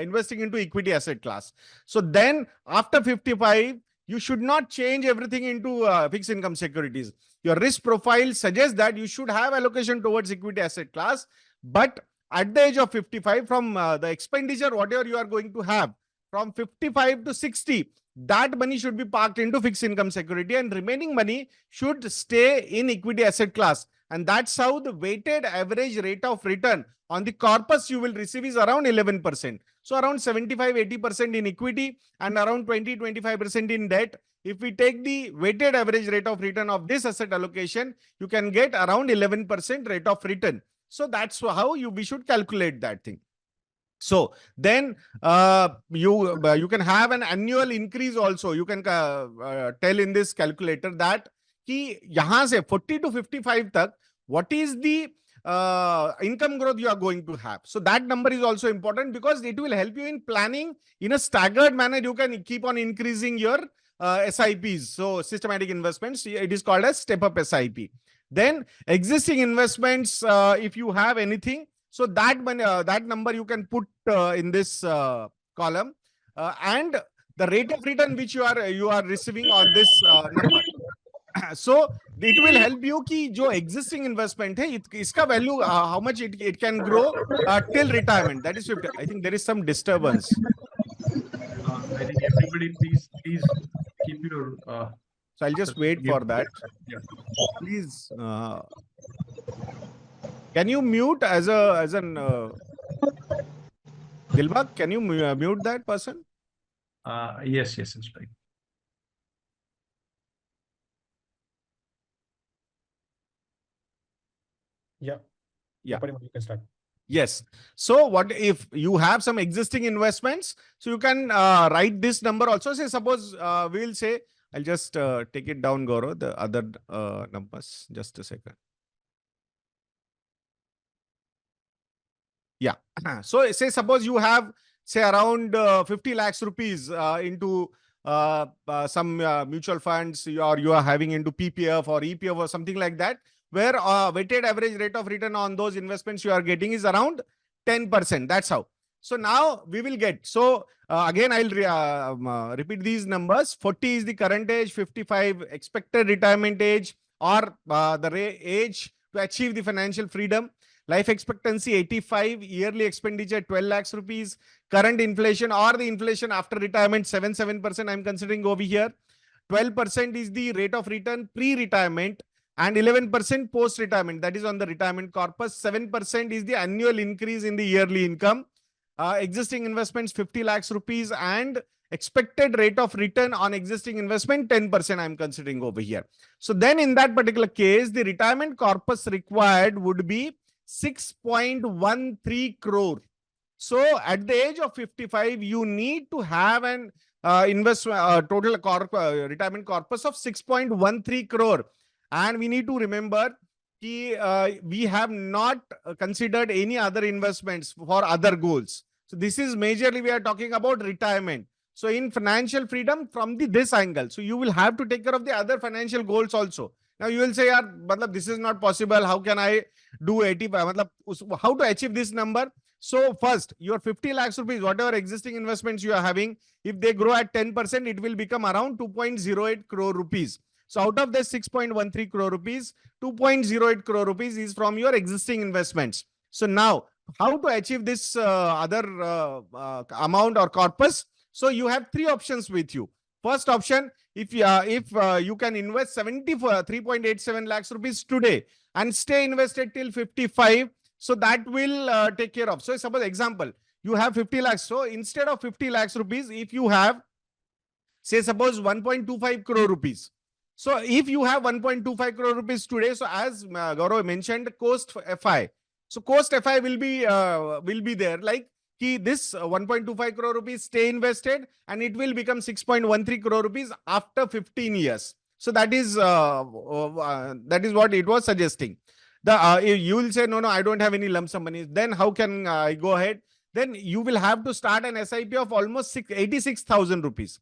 investing into equity asset class. So then after 55, you should not change everything into fixed income securities. Your risk profile suggests that you should have allocation towards equity asset class, but at the age of 55, from the expenditure, whatever you are going to have, from 55 to 60, that money should be parked into fixed income security, and remaining money should stay in equity asset class. And that's how the weighted average rate of return on the corpus you will receive is around 11%. So around 75-80% in equity and around 20-25% in debt. If we take the weighted average rate of return of this asset allocation, you can get around 11% rate of return. So that's how we should calculate that thing. So then you can have an annual increase also. You can tell in this calculator that कि यहाँ से 40 to 55 तक, what is the income growth you are going to have. So that number is also important, because it will help you in planning in a staggered manner. You can keep on increasing your SIPs. So systematic investments, it is called as step up SIP. Then existing investments, if you have anything, so that number you can put in this column, and the rate of return which you are receiving on this number. So it will help you कि जो existing investment है, इसका value how much it can grow till retirement. That is 50. I think there is some disturbance. I think everybody please keep your so I'll just wait for that. Yeah. Please Can you mute as an Dilbag? Can you mute that person? Yes, it's right. Yeah. Yeah. Parimal, you can start. Yes. So what if you have some existing investments? So you can write this number also. Say suppose we will say, I'll just take it down, Gaurav, the other numbers. Just a second. Yeah. So say suppose you have say around 50 lakhs rupees into some mutual funds, or you are having into PPF or EPF or something like that, where weighted average rate of return on those investments you are getting is around 10%. That's how. So now we will get. So again, I'll repeat these numbers. 40 is the current age, 55 expected retirement age, or the age to achieve the financial freedom. Life expectancy 85, yearly expenditure 12 lakhs rupees, current inflation or the inflation after retirement 7% I'm considering over here. 12% is the rate of return pre-retirement and 11% post-retirement, that is on the retirement corpus. 7% is the annual increase in the yearly income. Existing investments 50 lakhs rupees and expected rate of return on existing investment 10% I'm considering over here. So then in that particular case, the retirement corpus required would be 6.13 crore. So at the age of 55, you need to have an total retirement corpus of 6.13 crore. And we need to remember we have not considered any other investments for other goals. So this is majorly we are talking about retirement. So in financial freedom from this angle, so you will have to take care of the other financial goals also. Now you will say, yaar, this is not possible. How can I do 85? How to achieve this number? So first, your 50 lakhs rupees, whatever existing investments you are having, if they grow at 10%, it will become around 2.08 crore rupees. So out of this 6.13 crore rupees, 2.08 crore rupees is from your existing investments. So now, how to achieve this other amount or corpus? So you have three options with you. First option, if you can invest 3.87 lakhs rupees today and stay invested till 55, so that will take care of. So suppose example, you have 50 lakhs. So instead of 50 lakhs rupees, if you have, say suppose 1.25 crore rupees. So if you have 1.25 crore rupees today, so as Gaurav mentioned, cost FI. So cost FI will be there, like this 1.25 crore rupees stay invested and it will become 6.13 crore rupees after 15 years. So that is what it was suggesting. You will say, no, I don't have any lump sum money. Then how can I go ahead? Then you will have to start an SIP of almost 86,000 rupees.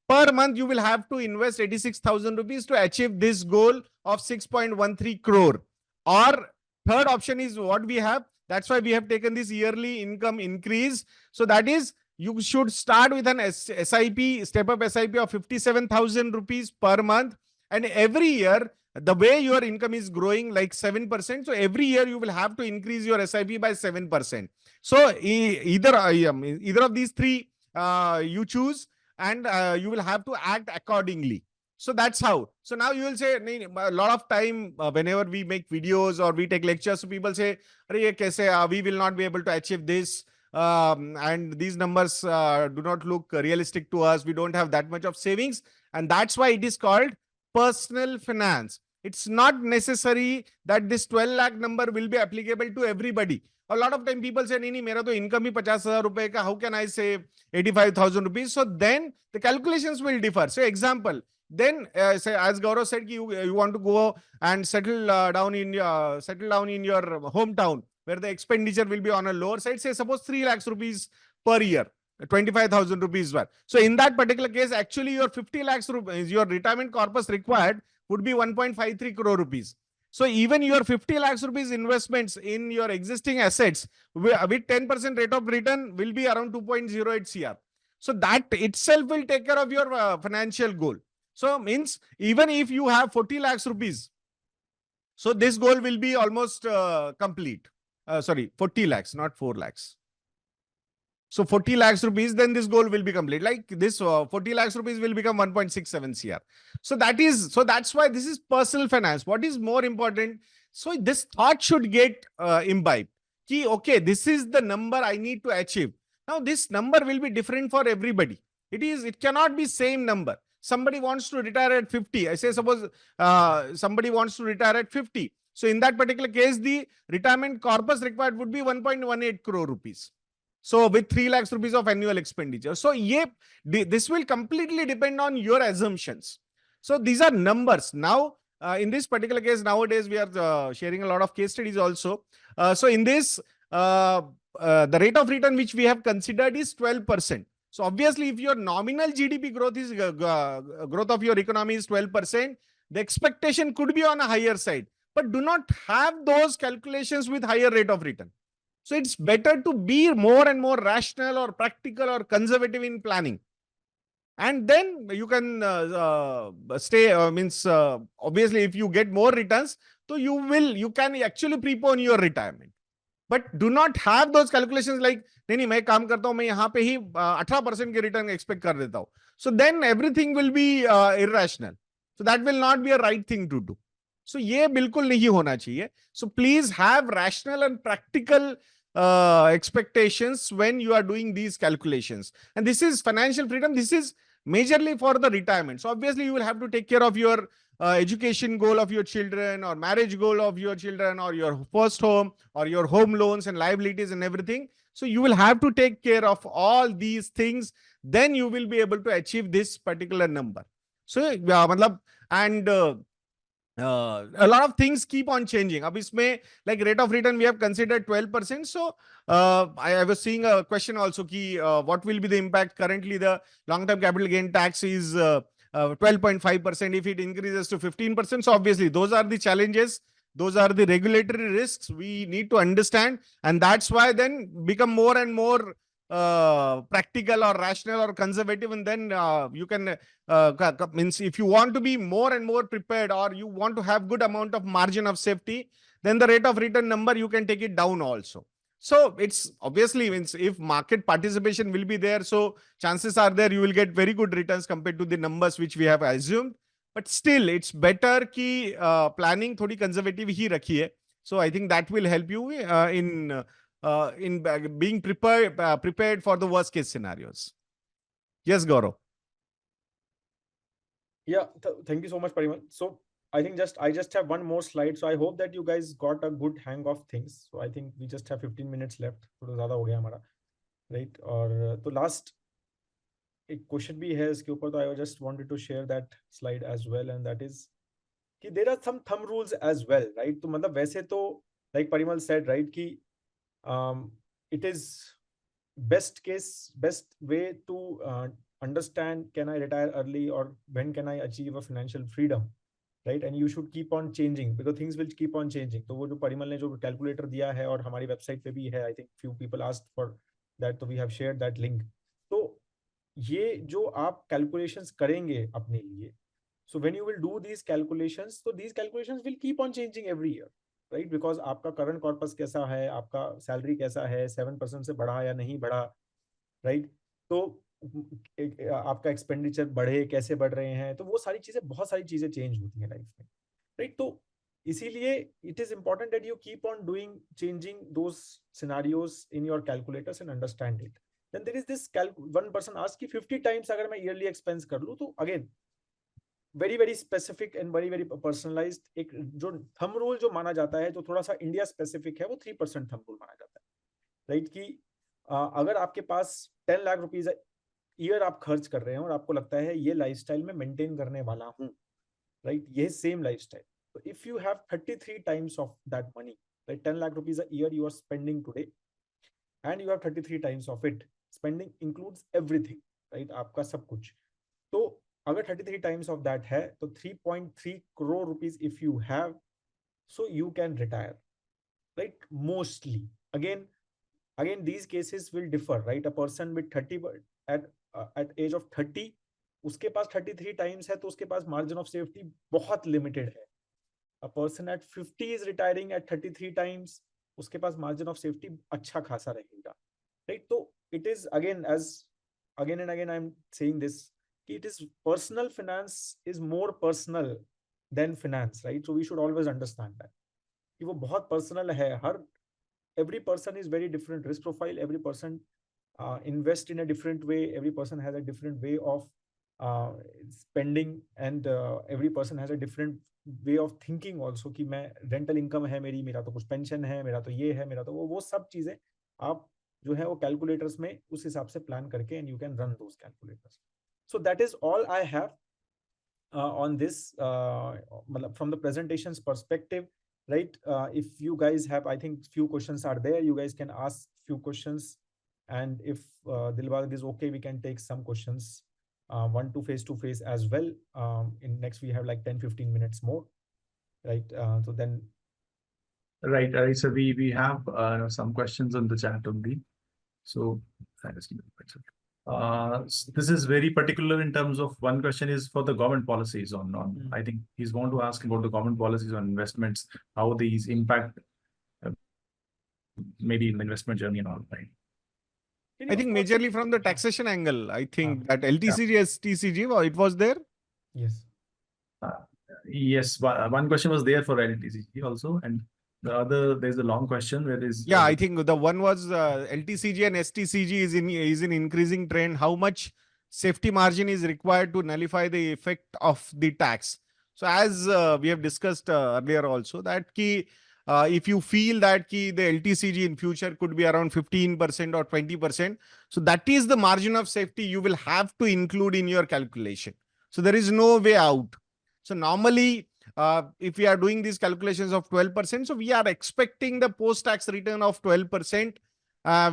Per month, you will have to invest 86,000 rupees to achieve this goal of 6.13 crore. Or third option is what we have. That's why we have taken this yearly income increase. So that is, you should start with an SIP, step-up SIP of 57,000 rupees per month. And every year, the way your income is growing like 7%, so every year you will have to increase your SIP by 7%. So either of these three you choose, and you will have to act accordingly. So that's how. So now you will say, a lot of time whenever we make videos or we take lectures, so people say, we will not be able to achieve this. And these numbers do not look realistic to us. We don't have that much of savings. And that's why it is called personal finance. It's not necessary that this 12 lakh number will be applicable to everybody. A lot of time people say, mera to income hi 50,000 rupees ka, how can I save 85,000 rupees? So then the calculations will differ. So example, then say, as Gaurav said, you want to go and settle down in your hometown where the expenditure will be on a lower side. Say suppose 3 lakhs rupees per year, 25,000 rupees worth. So in that particular case, actually your 50 lakhs rupees, your retirement corpus required would be 1.53 crore rupees. So even your 50 lakhs rupees investments in your existing assets with 10% rate of return will be around 2.08 CR. So that itself will take care of your financial goal. So means even if you have 40 lakhs rupees, so this goal will be almost complete. 40 lakhs, not 4 lakhs. So 40 lakhs rupees, then this goal will be complete. Like this 40 lakhs rupees will become 1.67 CR. So that's why this is personal finance. What is more important? So this thought should get imbibed. Ki, okay, this is the number I need to achieve. Now this number will be different for everybody. It cannot be same number. Somebody wants to retire at 50. I say suppose somebody wants to retire at 50. So in that particular case, the retirement corpus required would be 1.18 crore rupees. So with 3 lakhs rupees of annual expenditure. So this will completely depend on your assumptions. So these are numbers. Now, in this particular case, nowadays we are sharing a lot of case studies also. So in this, the rate of return which we have considered is 12%. So obviously, if your nominal GDP growth is growth of your economy is 12%, the expectation could be on a higher side. But do not have those calculations with higher rate of return. So it's better to be more and more rational or practical or conservative in planning. And then you can stay, obviously, if you get more returns, so you can actually prepone your retirement. But do not have those calculations like, नहीं मैं काम करता हूं, मैं यहाँ पे ही 18% के return expect कर देता हूं. So then everything will be irrational. So that will not be a right thing to do. So ये बिल्कुल नहीं होना चाहिए. So please have rational and practical expectations when you are doing these calculations. And this is financial freedom. This is majorly for the retirement. So obviously you will have to take care of your education goal of your children, or marriage goal of your children, or your first home, or your home loans and liabilities and everything. So you will have to take care of all these things. Then you will be able to achieve this particular number. So and a lot of things keep on changing. Ab isme, like rate of return, we have considered 12%. So I was seeing a question also ki what will be the impact. Currently the long-term capital gain tax is 12.5%. If it increases to 15%, so obviously those are the challenges. Those are the regulatory risks we need to understand. And that's why then become more and more practical or rational or conservative. And then you can, means if you want to be more and more prepared, or you want to have good amount of margin of safety, then the rate of return number, you can take it down also. So it's obviously means if market participation will be there, so chances are there you will get very good returns compared to the numbers which we have assumed. But still, it's better ki planning thodi conservative hi rakhiye. So I think that will help you in being prepared for the worst case scenarios. Yes, Gaurav. Yeah, thank you so much, Parimal. So I think I just have one more slide. So I hope that you guys got a good hang of things. So I think we just have 15 minutes left. थोड़ा ज़्यादा हो गया हमारा, right? और तो last एक question भी है इसके ऊपर, तो I just wanted to share that slide as well, and that is कि there are some thumb rules as well, right? तो मतलब वैसे तो like Parimal said, right, कि it is best way to understand, can I retire early, or when can I achieve a financial freedom, right? And you should keep on changing because things will keep on changing. तो वो जो परिमल ने जो calculator दिया है और हमारी website पे भी है, I think few people asked for that, तो we have shared that link. तो ये जो आप calculations करेंगे अपने लिए, so when you will do these calculations, so these calculations will keep on changing every year, right? Because आपका current corpus कैसा है, आपका salary कैसा है, 7% से बढ़ा या नहीं बढ़ा, right? तो आपका एक्सपेंडिचर बढ़े, कैसे बढ़ रहे हैं, तो वो सारी चीजें, बहुत सारी चीजें चेंज होती हैं लाइफ में, राइट? तो इसीलिए it is important that you keep on doing, changing those scenarios in your calculators and understand it. Then there is this one person ask कि 50 टाइम्स अगर मैं ईयरली एक्सपेंस कर लूं, तो again very very specific and very very personalised एक जो thumb rule जो माना जाता है, जो थोड़ा सा इंडिया स्पेसिफिक है, वो 3% थंब रूल माना जाता है, राइट? कि अगर आपके पास 10 लाख रुपीज ईयर आप खर्च कर रहे हैं और आपको लगता है ये लाइफस्टाइल में मेंटेन करने वाला हूं, राइट, ये सेम लाइफस्टाइल, तो if you have 33 times of that money, right, 10 lakh rupees a year you are spending today, and you have 33 times of it, spending includes everything, right, आपका सब कुछ. तो अगर 33 times of that है, तो 3.3 crore rupees if you have, so you can retire, right? Mostly, again these cases will differ, right? A person with 30 at age of 30, उसके पास 33 times है, तो उसके पास margin of safety बहुत limited है. A person at 50 is retiring at 33 times, उसके पास margin of safety अच्छा खासा रहेगा, right? तो it is again and again I'm saying this, it is personal finance is more personal than finance, right? So we should always understand that. कि वो बहुत personal है. Every person is very different risk profile. Every person invest in a different way. Every person has a different way of spending, and every person has a different way of thinking also. कि मैं rental income है मेरी, मेरा तो कुछ pension है, मेरा तो ये है, मेरा तो वो सब चीजें आप जो है वो calculators में उस हिसाब से plan करके, and you can run those calculators. So that is all I have on this from the presentations perspective, right? If you guys have, I think few questions are there, you guys can ask few questions, and if Dilbag is okay, we can take some questions one to face as well. In next we have like 10-15 minutes more, right? So then Right. So we have some questions on the chat only. So just give me a second. This is very particular in terms of, one question is for the government policies on I think he's going to ask about the government policies on investments, how these impact maybe in the investment journey and all, right? I think majorly from the taxation angle, I think that LTCG, STCG, it was there. Yes. Yes, one question was there for LTCG also, and the other, there's a long question where is I think the one was LTCG and STCG is in increasing trend. How much safety margin is required to nullify the effect of the tax? So as we have discussed earlier also, that if you feel that the LTCG in future could be around 15% or 20%, so that is the margin of safety you will have to include in your calculation. So there is no way out. So normally, if we are doing these calculations of 12%, so we are expecting the post-tax return of 12%.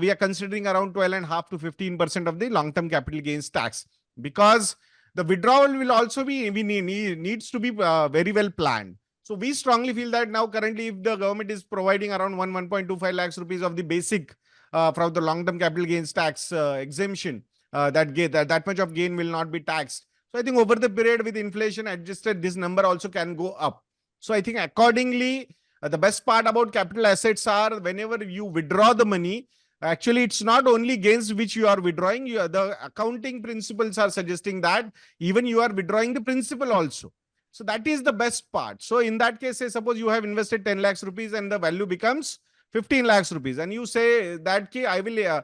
We are considering around 12.5 to 15% of the long-term capital gains tax, because the withdrawal will also be needs to be very well planned. So we strongly feel that now currently, if the government is providing around 1.25 lakhs rupees of the basic from the long-term capital gains tax exemption, that much of gain will not be taxed. So I think over the period with inflation adjusted, this number also can go up. So I think accordingly, the best part about capital assets are whenever you withdraw the money, actually it's not only gains which you are withdrawing, the accounting principles are suggesting that even you are withdrawing the principal also. So that is the best part. So in that case, say suppose you have invested 10 lakhs rupees and the value becomes 15 lakhs rupees, and you say that I will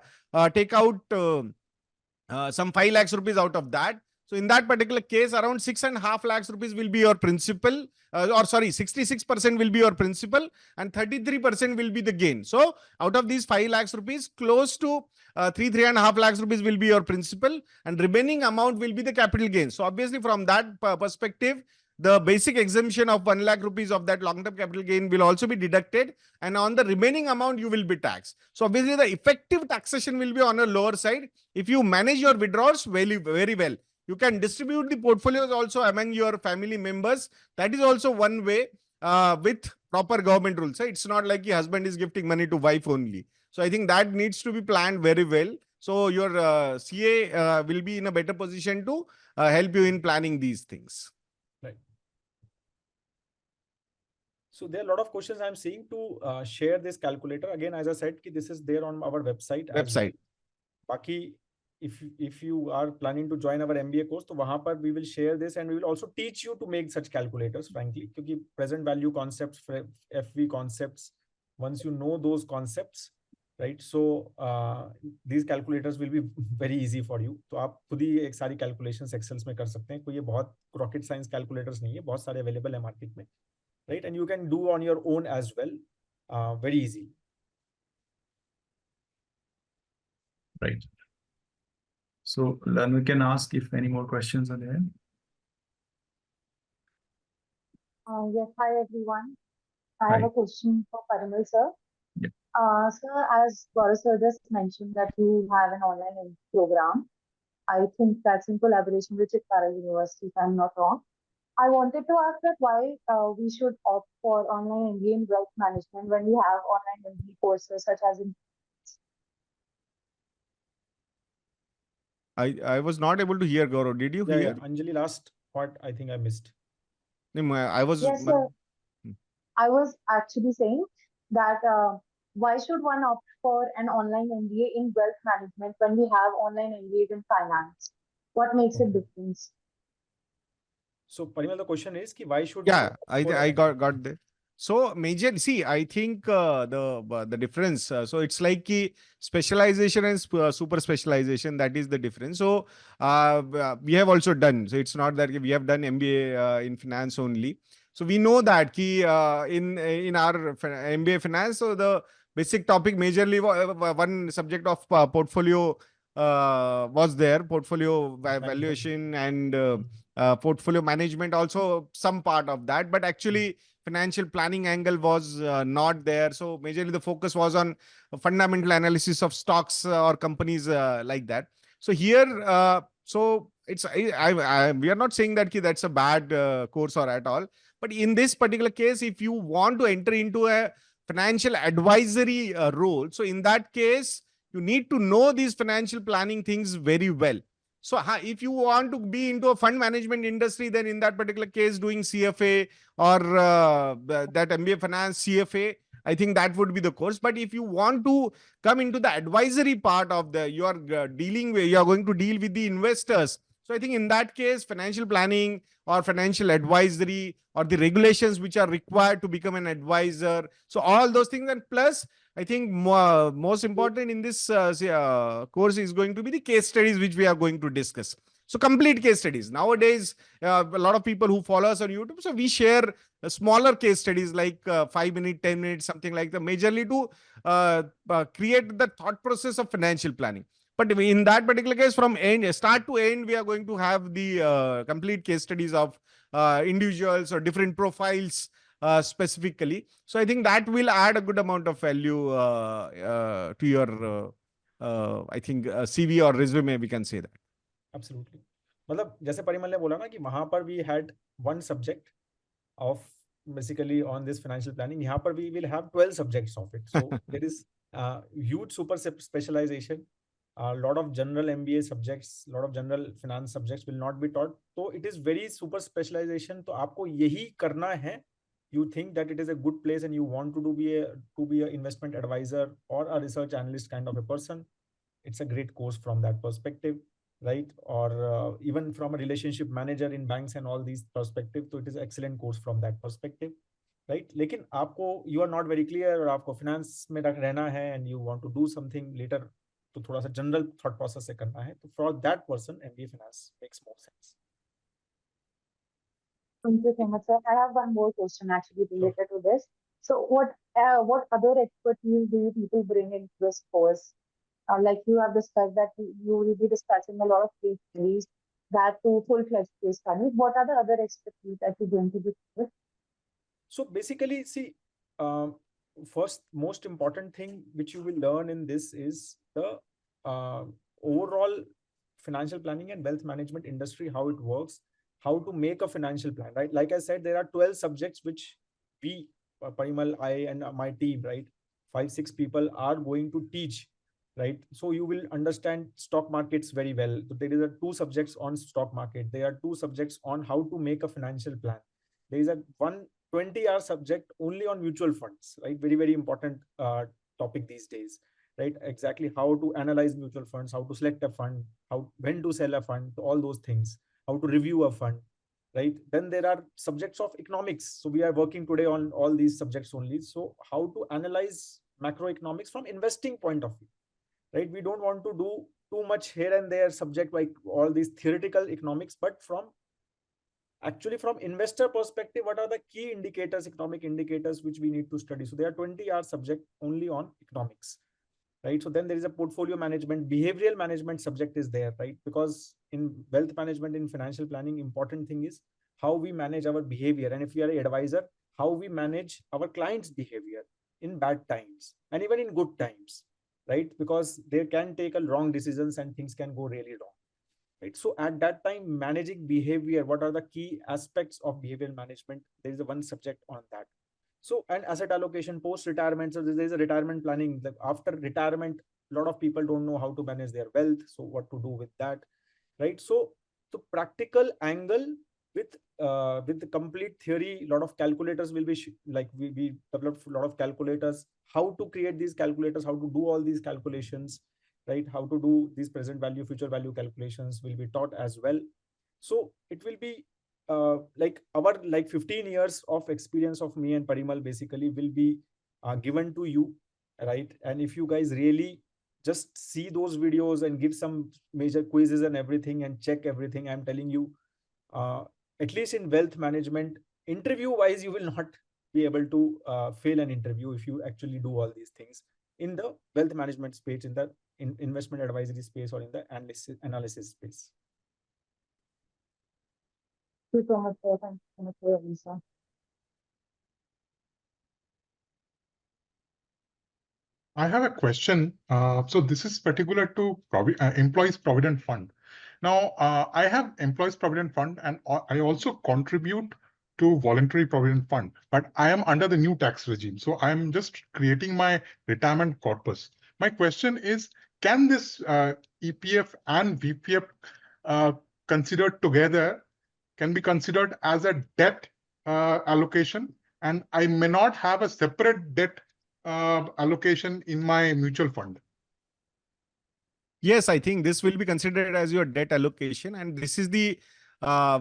take out some 5 lakhs rupees out of that. So in that particular case, around 6.5 lakhs rupees will be your principal, 66% will be your principal, and 33% will be the gain. So out of these 5 lakhs rupees, close to 3.5 lakhs rupees will be your principal, and remaining amount will be the capital gain. So obviously from that perspective, the basic exemption of 1 lakh rupees of that long-term capital gain will also be deducted, and on the remaining amount you will be taxed. So obviously the effective taxation will be on a lower side if you manage your withdrawals very well. You can distribute the portfolios also among your family members. That is also one way with proper government rules. It's not like your husband is gifting money to wife only. So I think that needs to be planned very well. So your CA will be in a better position to help you in planning these things. Right. So there are a lot of questions I'm seeing to share this calculator. Again, as I said, this is there on our website. Baki, if you are planning to join our MBA course, तो वहाँ पर we will share this, and we will also teach you to make such calculators, frankly, क्योंकि present value concepts, FV concepts, once you know those concepts, right? So these calculators will be very easy for you. तो आप खुद ही एक सारी calculations Excel में कर सकते हैं. कोई ये बहुत rocket science calculators नहीं है, बहुत सारे available है market में, right? And you can do on your own as well, very easy. Right. So then we can ask if any more questions are there. Yes, hi everyone. I have a question for Parimal sir. Yeah. Sir, as Gaurav sir just mentioned that you have an online program. I think that's in collaboration with Chitkara University, if I'm not wrong. I wanted to ask that why we should opt for online MBA in wealth management when we have online MBA courses such as in. I was not able to hear, Gaurav. Did you hear? Yeah, Anjali, last part I think I missed. I was. Yes, sir. I was actually saying that why should one opt for an online MBA in wealth management when we have online MBAs in finance? What makes it different? So Parimal, the question is why should I got there. So major, see, I think the difference. So it's like specialization and super specialization. That is the difference. So we have also done. So it's not that we have done MBA in finance only. So we know that in our MBA finance, so the basic topic majorly one subject of portfolio was there, portfolio valuation and portfolio management, also some part of that, but actually financial planning angle was not there. So majorly the focus was on fundamental analysis of stocks or companies like that. So here, so it's we are not saying that that's a bad course or at all. But in this particular case, if you want to enter into a financial advisory role, so in that case, you need to know these financial planning things very well. So if you want to be into a fund management industry, then in that particular case, doing CFA or that MBA Finance CFA, I think that would be the course. But if you want to come into the advisory part of you are dealing with, you are going to deal with the investors. So I think in that case, financial planning or financial advisory or the regulations which are required to become an advisor. So all those things, and plus, I think most important in this course is going to be the case studies which we are going to discuss. So complete case studies. Nowadays, a lot of people who follow us on YouTube, so we share smaller case studies like 5 minutes, 10 minutes, something like that, majorly to create the thought process of financial planning. But in that particular case, from start to end, we are going to have the complete case studies of individuals or different profiles specifically. So I think that will add a good amount of value to your, I think, CV or resume, we can say that. Absolutely. मतलब जैसे परिमल ने बोला ना कि वहां पर we had one subject of basically on this financial planning. यहाँ पर we will have 12 subjects of it. So there is huge super specialization. A lot of general MBA subjects, a lot of general finance subjects will not be taught. So it is very super specialization. तो आपको यही करना है. You think that it is a good place and you want to be a investment advisor or a research analyst kind of a person. It's a great course from that perspective, right? Or even from a relationship manager in banks and all these perspective. So it is excellent course from that perspective, right? लेकिन आपको you are not very clear और आपको finance में रहना है and you want to do something later, तो थोड़ा सा general thought process से करना है, तो for that person MBA finance makes more sense. Thank you so much, sir. I have one more question actually related to this. So what other expertise do you people bring into this course? Like you have discussed that you will be discussing a lot of case studies, that to full-fledged case studies. What are the other expertise that you're going to be with? So basically, see, first most important thing which you will learn in this is the overall financial planning and wealth management industry, how it works, how to make a financial plan, right? Like I said, there are 12 subjects which we, Parimal, I and my team, right, 5-6 people are going to teach, right? So you will understand stock markets very well. So there is a 2 subjects on stock market. There are 2 subjects on how to make a financial plan. There is a 20-hour subject only on mutual funds, right? Very, very important topic these days, right? Exactly how to analyze mutual funds, how to select a fund, when to sell a fund, all those things, how to review a fund, right? Then there are subjects of economics. So we are working today on all these subjects only. So how to analyze macroeconomics from investing point of view, right? We don't want to do too much here and there subject like all these theoretical economics, but from investor perspective, what are the key indicators, economic indicators, which we need to study? So there are 20-hour subject only on economics, right? So then there is a portfolio management, behavioral management subject is there, right? Because in wealth management, in financial planning, important thing is how we manage our behavior. And if we are an advisor, how we manage our clients' behavior in bad times and even in good times, right? Because they can take a wrong decisions and things can go really wrong. Right. So at that time, managing behavior, what are the key aspects of behavioral management? There is a one subject on that. So, and asset allocation, post-retirement. So there is a retirement planning. Like after retirement, a lot of people don't know how to manage their wealth. So what to do with that, right? So the practical angle with the complete theory, a lot of calculators will be like we developed a lot of calculators, how to create these calculators, how to do all these calculations, right? How to do these present value, future value calculations will be taught as well. So it will be like our 15 years of experience of me and Parimal basically will be given to you, right? And if you guys really just see those videos and give some major quizzes and everything and check everything, I'm telling you, uh, at least in wealth management, interview wise, you will not be able to fail an interview if you actually do all these things in the wealth management space, in the investment advisory space, or in the analysis space. Thank you so much, sir. Thank you so much for your answer. I have a question. So this is particular to Employees Provident Fund. Now, I have Employees Provident Fund, and I also contribute to Voluntary Provident Fund, but I am under the new tax regime. So I am just creating my retirement corpus. My question is, can this EPF and VPF considered together can be considered as a debt allocation? And I may not have a separate debt allocation in my mutual fund. Yes, I think this will be considered as your debt allocation, and this is the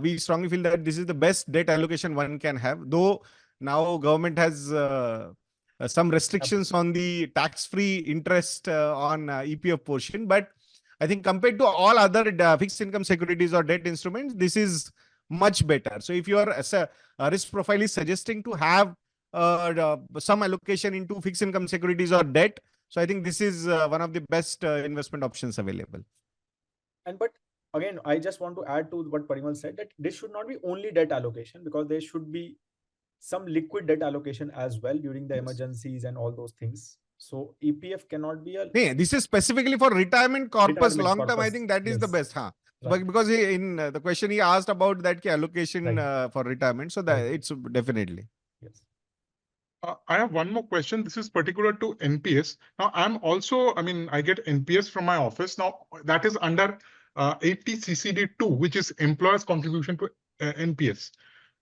we strongly feel that this is the best debt allocation one can have. Though now government has some restrictions on the tax-free interest on EPF portion, but I think compared to all other fixed income securities or debt instruments, this is much better. So if your risk profile is suggesting to have some allocation into fixed income securities or debt, so I think this is one of the best investment options available. And but again, I just want to add to what Parimal said, that this should not be only debt allocation, because there should be some liquid debt allocation as well during the emergencies and all those things. So EPF cannot be a This is specifically for retirement corpus Retirement long term. I corpus, think that is the yes. best. Huh? Right. But because in the question he asked about that allocation Right. for retirement, so that Right. it's definitely. Yes. I have one more question. This is particular to NPS. Now, I'm also, I get NPS from my office. Now, that is under 80 CCD2, which is employer's contribution to NPS.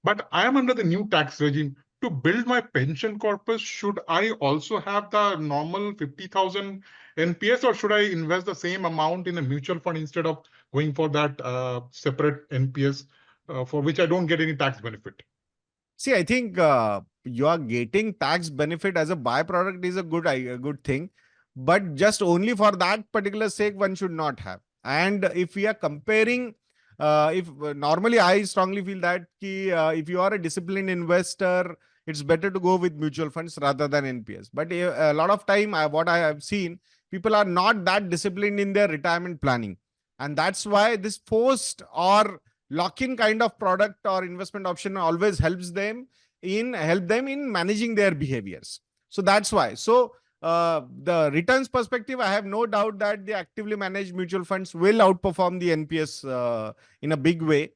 But I am under the new tax regime. To build my pension corpus, should I also have the normal 50,000 NPS, or should I invest the same amount in a mutual fund instead of going for that separate NPS for which I don't get any tax benefit? See, I think you are getting tax benefit as a byproduct is a good thing, but just only for that particular sake, one should not have. And if we are comparing, if normally I strongly feel that if you are a disciplined investor, it's better to go with mutual funds rather than NPS. But a lot of time, what I have seen, people are not that disciplined in their retirement planning, and that's why this forced or lock-in kind of product or investment option always helps them in managing their behaviors. So that's why. So the returns perspective, I have no doubt that the actively managed mutual funds will outperform the NPS in a big way,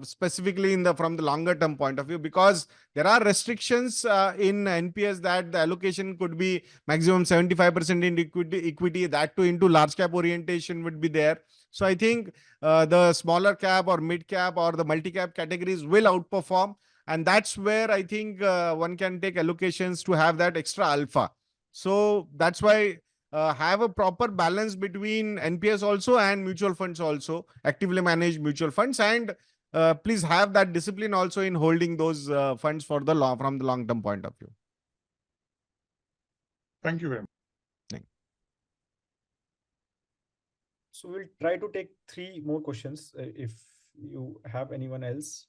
specifically from the longer term point of view, because there are restrictions in NPS that the allocation could be maximum 75% in equity, that too into large cap orientation would be there. So I think the smaller cap or mid cap or the multi cap categories will outperform, and that's where I think one can take allocations to have that extra alpha. So that's why have a proper balance between NPS also and mutual funds also, actively managed mutual funds, and please have that discipline also in holding those funds for from the long term point of view. Thank you very much. So we'll try to take 3 more questions if you have anyone else.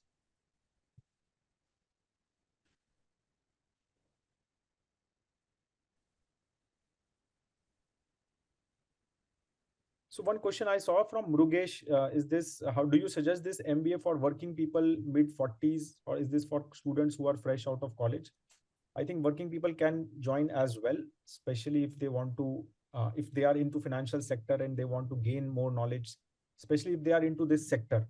So one question I saw from Mrugesh is this: how do you suggest this MBA for working people mid 40s, or is this for students who are fresh out of college? I think working people can join as well, especially if they want to, if they are into financial sector and they want to gain more knowledge, especially if they are into this sector,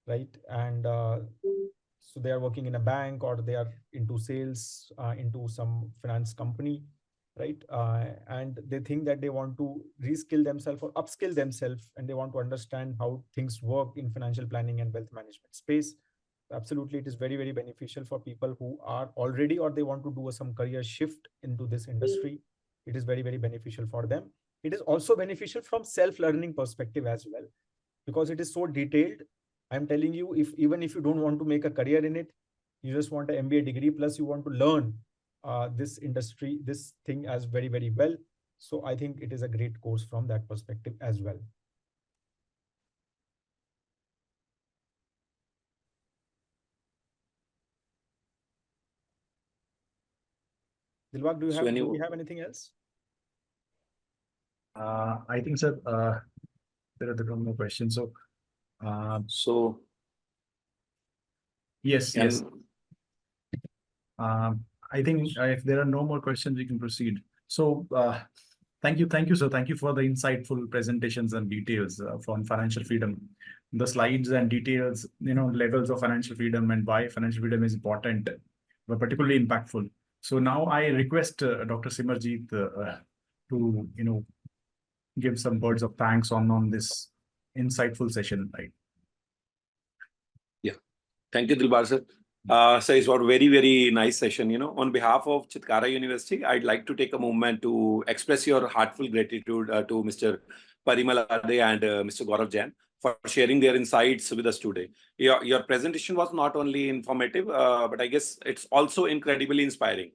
right? And so they are working in a bank, or they are into sales, into some finance company, right? And they think that they want to reskill themselves or upskill themselves, and they want to understand how things work in financial planning and wealth management space. Absolutely, it is very, very beneficial for people who are already, or they want to do some career shift into this industry. It is very, very beneficial for them. It is also beneficial from self-learning perspective as well, because it is so detailed. I'm telling you, even if you don't want to make a career in it, you just want an MBA degree, plus you want to learn this industry, this thing as very, very well. So I think it is a great course from that perspective as well. Dilbag, do we have anything else? I think, sir, there are no more questions. So, yes. I think if there are no more questions, we can proceed. So, thank you, sir. Thank you for the insightful presentations and details from financial freedom. The slides and details, levels of financial freedom and why financial freedom is important were particularly impactful. So now I request Dr. Simarjeet to, give some words of thanks on this insightful session, right? Yeah. Thank you, Dilbar sir. So it's a very, very nice session. On behalf of Chitkara University, I'd like to take a moment to express your heartfelt gratitude to Mr. Parimal Ade and Mr. Gaurav Jain for sharing their insights with us today. Your presentation was not only informative, but I guess it's also incredibly inspiring.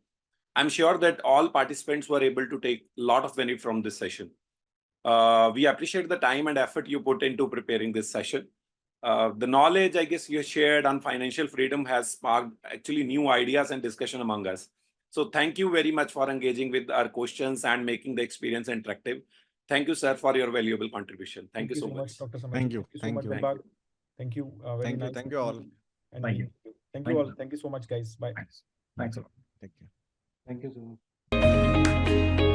I'm sure that all participants were able to take a lot of benefit from this session. We appreciate the time and effort you put into preparing this session. The knowledge, I guess, you shared on financial freedom has sparked actually new ideas and discussion among us. So thank you very much for engaging with our questions and making the experience interactive. Thank you, sir, for your valuable contribution. Thank you so much, Dr. Samarjeet. Thank you. Thank you so much, Dilbag. Thank you. Very nice. Thank you all. And Thank you. Thank you all. Thank you so much, guys. Bye. Thanks a lot. Thank you. Thank you so much.